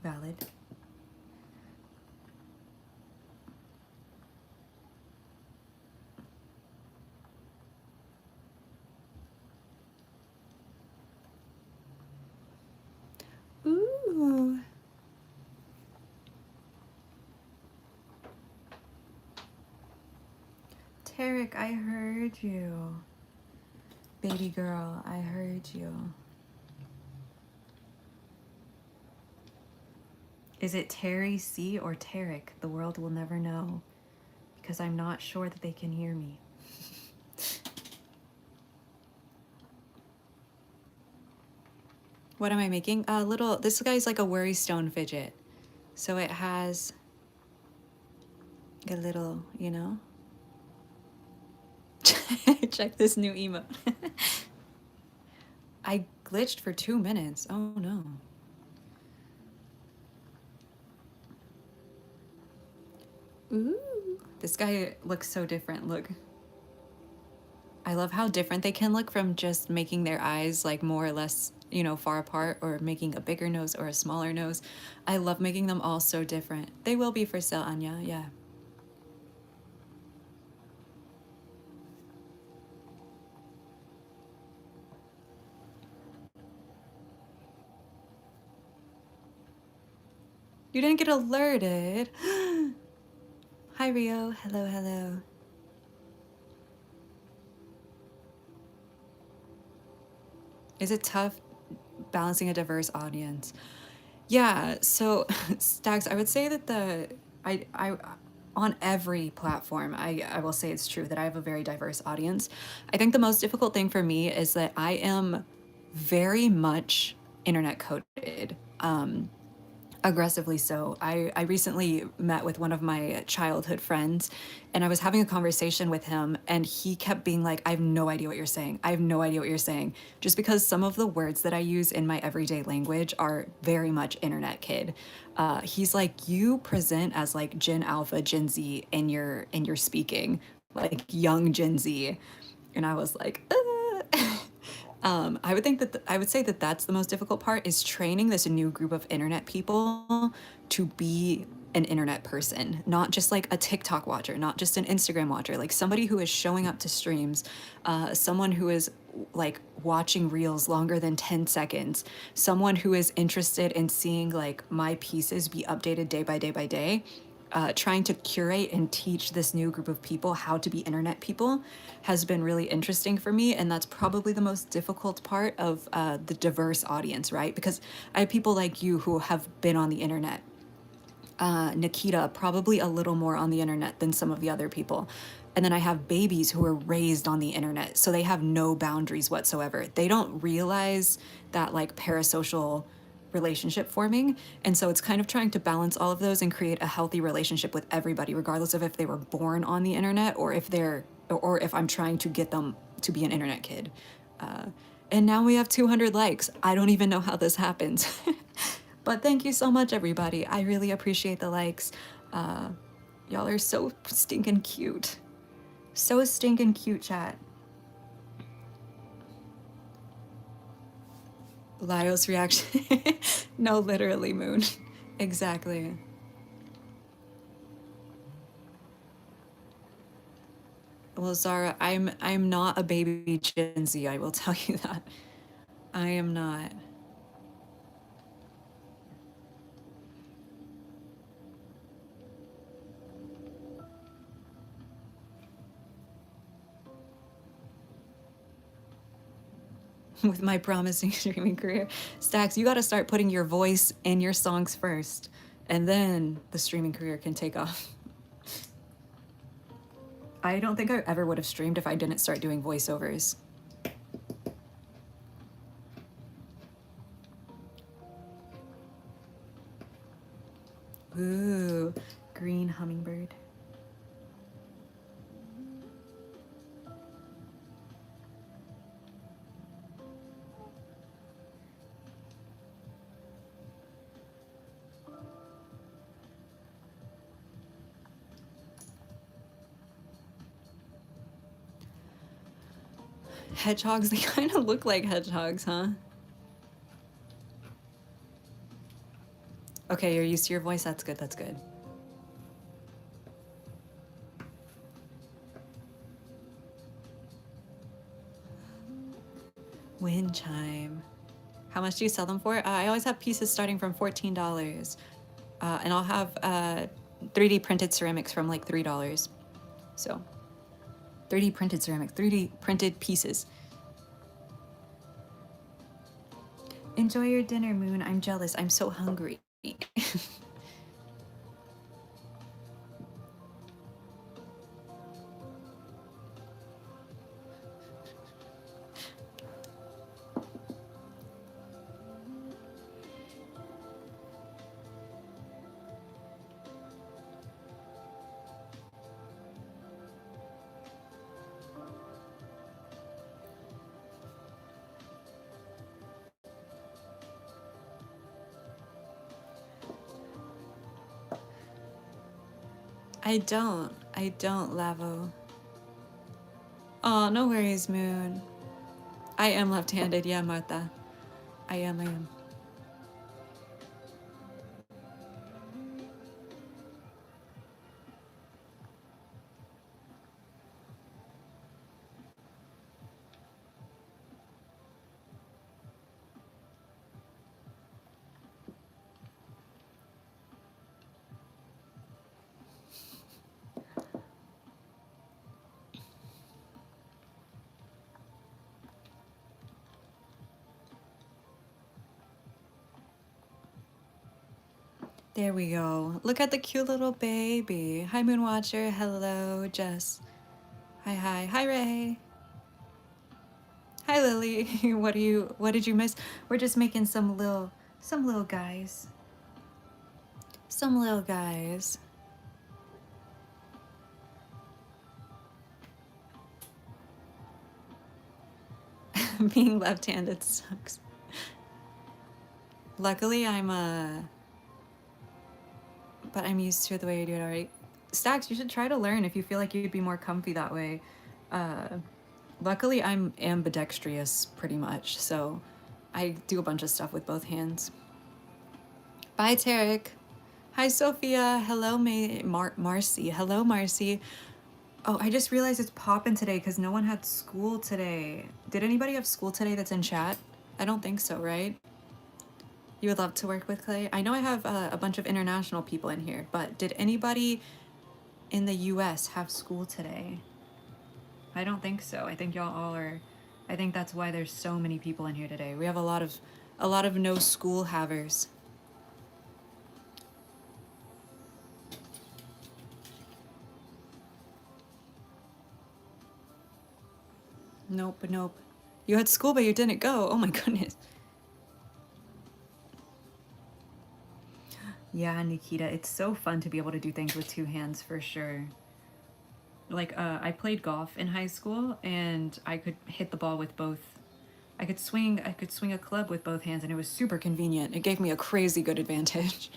[SPEAKER 1] Valid. Tarek, I heard you. Baby girl, I heard you. Is it Terry C or Tarek? The world will never know because I'm not sure that they can hear me. What am I making? A little, this guy's like a worry stone fidget. So it has a little, you know? Check this new emote. I glitched for 2 minutes. Oh no. Ooh. This guy looks so different. Look. I love how different they can look from just making their eyes like more or less, you know, far apart or making a bigger nose or a smaller nose. I love making them all so different. They will be for sale, Anya. Yeah. You didn't get alerted. Hi, Rio. Hello, hello. Is it tough balancing a diverse audience? Yeah, so Stags, I would say that I on every platform, I will say it's true that I have a very diverse audience. I think the most difficult thing for me is that I am very much internet coded. Aggressively so. I recently met with one of my childhood friends and I was having a conversation with him and he kept being like, I have no idea what you're saying. I have no idea what you're saying. Just because some of the words that I use in my everyday language are very much internet kid. He's like, you present as like Gen Alpha, Gen Z in your speaking, like young Gen Z. And I was like, I would think that I would say that that's the most difficult part is training this new group of internet people to be an internet person, not just like a TikTok watcher, not just an Instagram watcher, like somebody who is showing up to streams, someone who is like watching reels longer than 10 seconds, someone who is interested in seeing like my pieces be updated day by day by day. Trying to curate and teach this new group of people how to be internet people has been really interesting for me. And that's probably the most difficult part of the diverse audience, right? Because I have people like you who have been on the internet. Nikita, probably a little more on the internet than some of the other people. And then I have babies who are raised on the internet, so they have no boundaries whatsoever. They don't realize that like parasocial relationship forming. And so it's kind of trying to balance all of those and create a healthy relationship with everybody, regardless of if they were born on the internet or if they're, or if I'm trying to get them to be an internet kid. And now we have 200 likes. I don't even know how this happens. But thank you so much, everybody. I really appreciate the likes. Y'all are so stinking cute. So stinking cute, chat. Lyos reaction. No, literally, Moon. Exactly. Well, Zara, I'm not a baby Gen Z, I will tell you that. I am not. With my promising streaming career. Stacks, you gotta start putting your voice in your songs first, and then the streaming career can take off. I don't think I ever would have streamed if I didn't start doing voiceovers. Ooh, green hummingbird. Hedgehogs, they kind of look like hedgehogs, huh? Okay, you're used to your voice. That's good, that's good. Wind chime. How much do you sell them for? I always have pieces starting from $14. And I'll have 3D printed ceramics from like $3. So 3D printed ceramic, 3D printed pieces. Enjoy your dinner, Moon. I'm jealous. I'm so hungry. I don't, Lavo. Oh, no worries, Moon. I am left-handed, yeah, Martha. I am. There we go. Look at the cute little baby. Hi, Moonwatcher. Hello, Jess. Hi. Hi, Ray. Hi, Lily. What did you miss? We're just making some little guys. Some little guys. Being left-handed sucks. Luckily, but I'm used to the way you do it already. Stacks, you should try to learn if you feel like you'd be more comfy that way. Luckily, I'm ambidextrous pretty much, so I do a bunch of stuff with both hands. Bye, Tarek. Hi, Sophia. Hello, Marcy. Hello, Marcy. Oh, I just realized it's poppin' today because no one had school today. Did anybody have school today that's in chat? I don't think so, right? You would love to work with Clay? I know I have a bunch of international people in here, but did anybody in the US have school today? I don't think so. I think y'all all are. I think that's why there's so many people in here today. We have a lot of no school havers. Nope. You had school, but you didn't go. Oh my goodness. Yeah, Nikita, it's so fun to be able to do things with two hands for sure. Like, I played golf in high school, and I could hit the ball with both. I could swing a club with both hands, and it was super convenient. It gave me a crazy good advantage.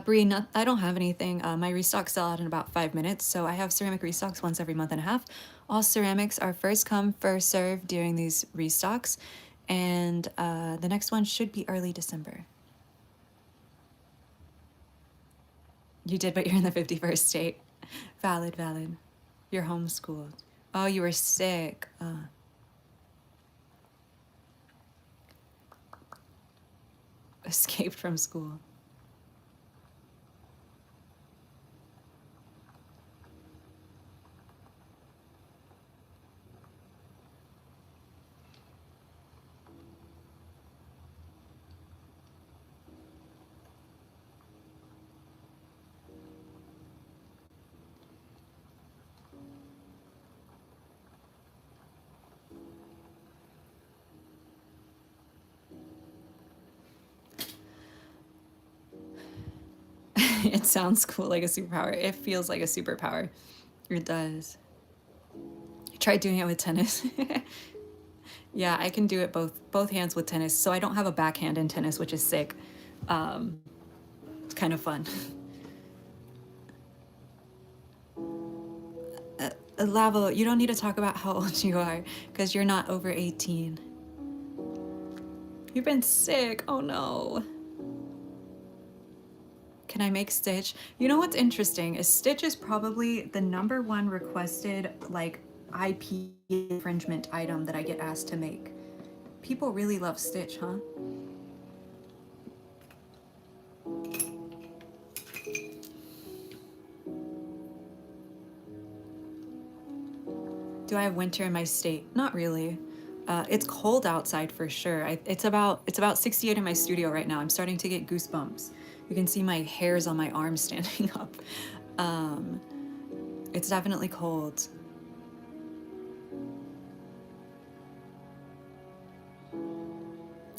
[SPEAKER 1] Bree, I don't have anything. My restocks sell out in about 5 minutes, so I have ceramic restocks once every month and a half. All ceramics are first come, first serve during these restocks, and the next one should be early December. You did, but you're in the 51st state. Valid. You're homeschooled. Oh, you were sick. Escaped from school. It sounds cool, like a superpower. It feels like a superpower. It does. Try doing it with tennis. Yeah, I can do it both hands with tennis. So I don't have a backhand in tennis, which is sick. It's kind of fun. Lavo, you don't need to talk about how old you are because you're not over 18. You've been sick. Oh no. Can I make Stitch? You know what's interesting is Stitch is probably the #1 requested like IP infringement item that I get asked to make. People really love Stitch, huh? Do I have winter in my state? Not really. It's cold outside for sure. It's about 68 in my studio right now. I'm starting to get goosebumps. You can see my hairs on my arms standing up. Um, it's definitely cold.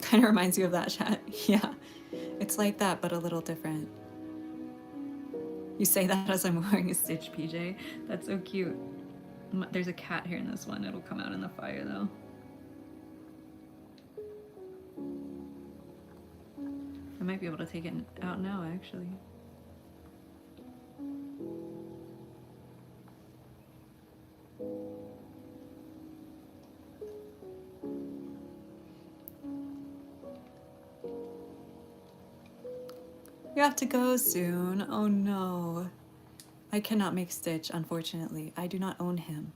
[SPEAKER 1] Kind of reminds you of that, chat. Yeah, it's like that, but a little different. You say that as I'm wearing a Stitch PJ. That's so cute. There's a cat here in this one. It'll come out in the fire though. I might be able to take it out now, actually. You have to go soon. Oh no. I cannot make Stitch, unfortunately. I do not own him.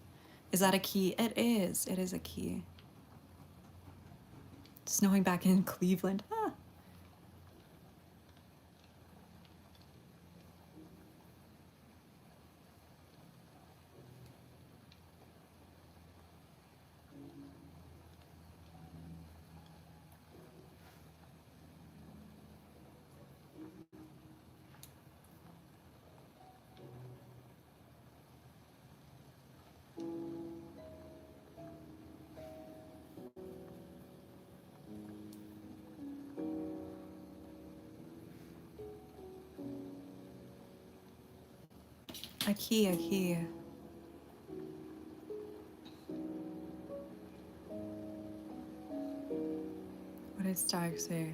[SPEAKER 1] Is that a key? It is. It is a key. Snowing back in Cleveland. Ah. A key, a key. What did Stark say?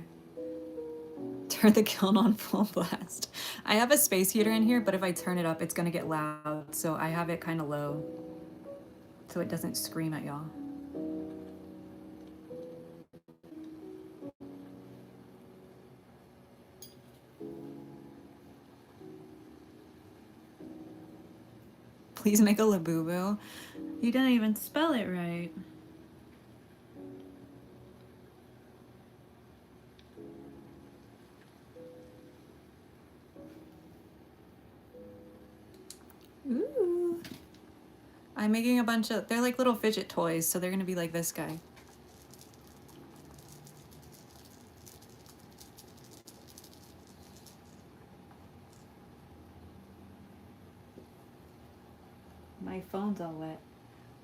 [SPEAKER 1] Turn the kiln on full blast. I have a space heater in here, but if I turn it up, it's gonna get loud. So I have it kind of low so it doesn't scream at y'all. Please make a Labubu. You didn't even spell it right. Ooh. I'm making a bunch of, they're like little fidget toys, so they're gonna be like this guy. My phone's all wet.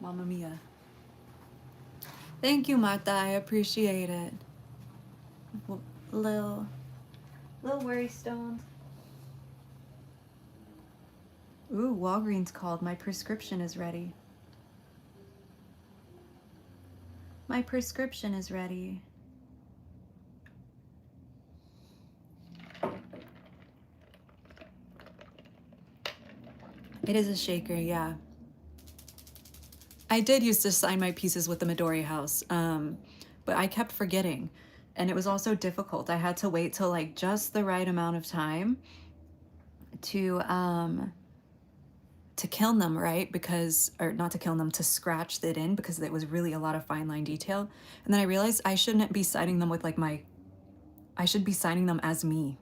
[SPEAKER 1] Mamma mia. Thank you, Martha. I appreciate it. Little worry stones. Ooh, Walgreens called. My prescription is ready. My prescription is ready. It is a shaker, yeah. I did used to sign my pieces with the Midori house, but I kept forgetting. And it was also difficult. I had to wait till like just the right amount of time to kiln them, right? Because, or not to kiln them, to scratch it in, because it was really a lot of fine line detail. And then I realized I shouldn't be signing them with like I should be signing them as me.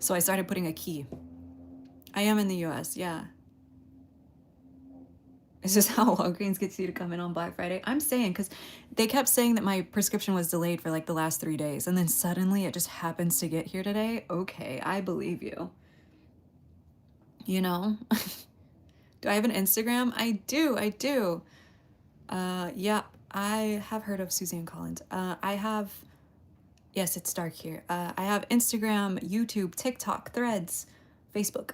[SPEAKER 1] So I started putting a key. I am in the US, yeah. Is this how Walgreens gets you to come in on Black Friday? I'm saying, because they kept saying that my prescription was delayed for like the last 3 days, and then suddenly it just happens to get here today. Okay, I believe you. You know? Do I have an Instagram? I do. Yeah, I have heard of Suzanne Collins. I have, yes, it's dark here. I have Instagram, YouTube, TikTok, Threads, Facebook.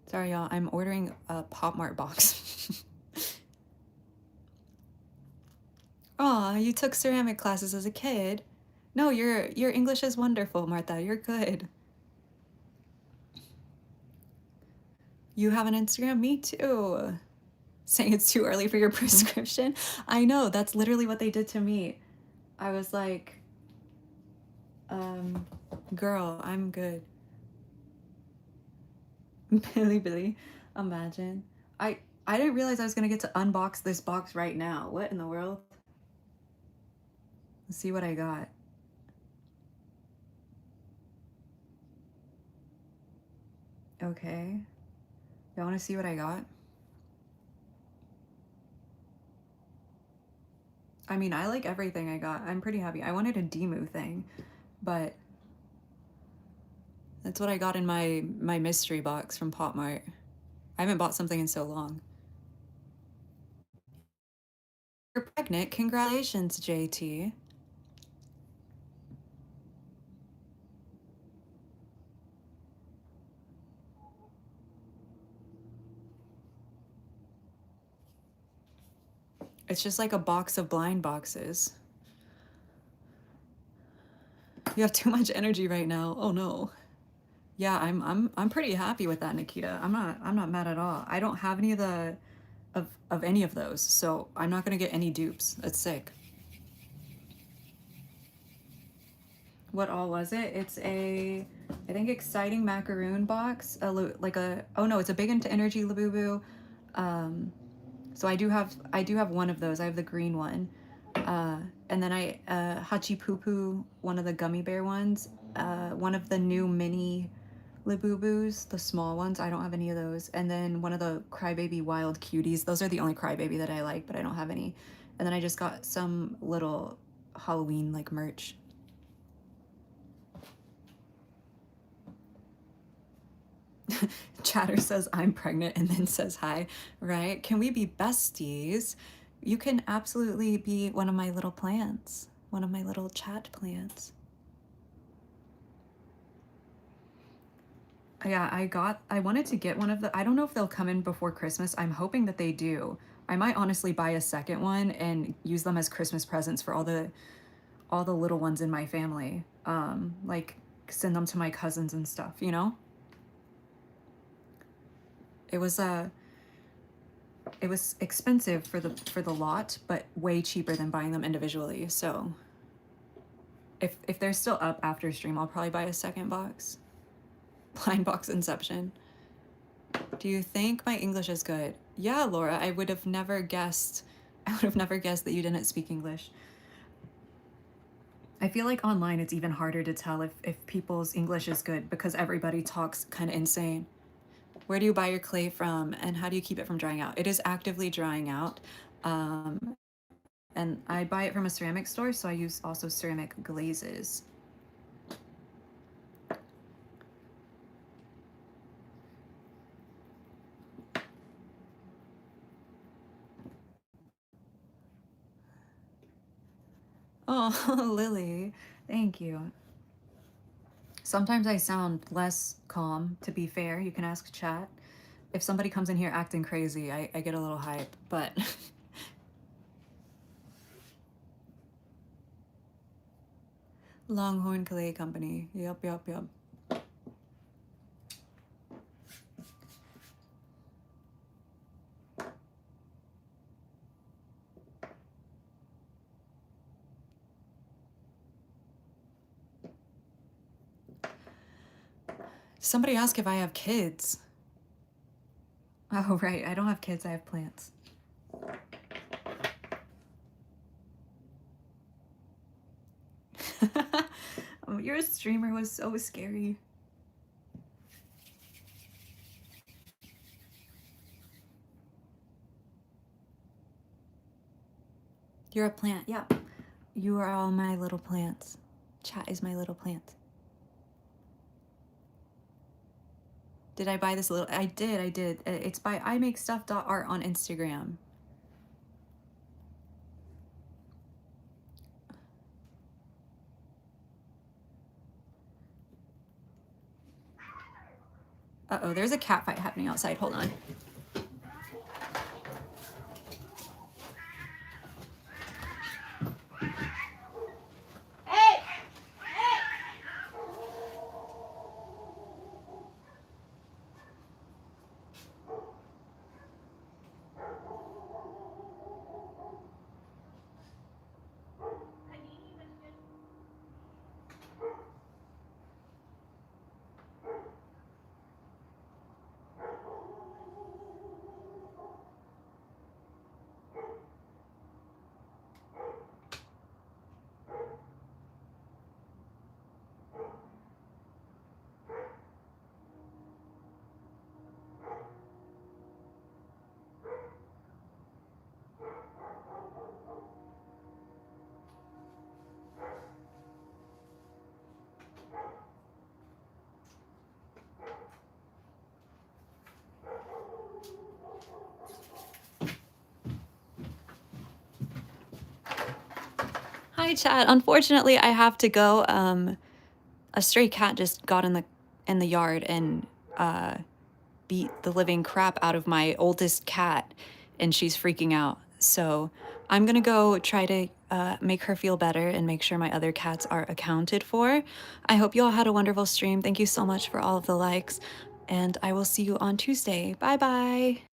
[SPEAKER 1] Sorry, y'all. I'm ordering a Pop Mart box. Aw, you took ceramic classes as a kid. No, your English is wonderful, Martha. You're good. You have an Instagram? Me too. Saying it's too early for your prescription? I know, that's literally what they did to me. I was like, girl, I'm good. Billy, imagine. I didn't realize I was gonna get to unbox this box right now. What in the world? Let's see what I got. Okay. Y'all want to see what I got? I mean, I like everything I got. I'm pretty happy. I wanted a Demu thing, but that's what I got in my mystery box from Pop Mart. I haven't bought something in so long. You're pregnant. Congratulations, JT. It's just like a box of blind boxes. You have too much energy right now. Oh no. Yeah, I'm pretty happy with that, Nikita. I'm not mad at all. I don't have any of the of any of those, so I'm not gonna get any dupes. That's sick. What all was it? It's a, I think, exciting macaroon box. Oh no, it's a big into energy Labubu. So I do have one of those. I have the green one. And then Hachi Poo Poo, one of the gummy bear ones. One of the new mini Labubus, the small ones. I don't have any of those. And then one of the Crybaby Wild Cuties. Those are the only Crybaby that I like, but I don't have any. And then I just got some little Halloween like merch. Chatter says I'm pregnant and then says hi, right? Can we be besties? You can absolutely be one of my little plants, one of my little chat plants. Yeah, I wanted to get one of the, I don't know if they'll come in before Christmas. I'm hoping that they do. I might honestly buy a second one and use them as Christmas presents for all the little ones in my family. Like send them to my cousins and stuff, you know? It was it was expensive for the lot, but way cheaper than buying them individually. So if they're still up after stream, I'll probably buy a second box. Blind box inception. Do you think my English is good? Yeah, Laura, I would have never guessed. I would have never guessed that you didn't speak English. I feel like online it's even harder to tell if people's English is good because everybody talks kind of insane. Where do you buy your clay from and how do you keep it from drying out? It is actively drying out. And I buy it from a ceramic store, so I use also ceramic glazes. Oh, Lily, thank you. Sometimes I sound less calm, to be fair. You can ask chat. If somebody comes in here acting crazy, I get a little hype, but Longhorn Clay Company. Yup, yup, yup. Somebody asked if I have kids. Oh, right. I don't have kids. I have plants. Oh, your streamer was so scary. You're a plant. Yeah. You are all my little plants. Chat is my little plant. Did I buy this little? I did. It's by imakestuff.art on Instagram. Uh-oh, there's a cat fight happening outside. Hold on. Hi, chat. Unfortunately, I have to go. A stray cat just got in the yard and beat the living crap out of my oldest cat, and she's freaking out. So I'm gonna go try to make her feel better and make sure my other cats are accounted for. I hope you all had a wonderful stream. Thank you so much for all of the likes, and I will see you on Tuesday. Bye bye.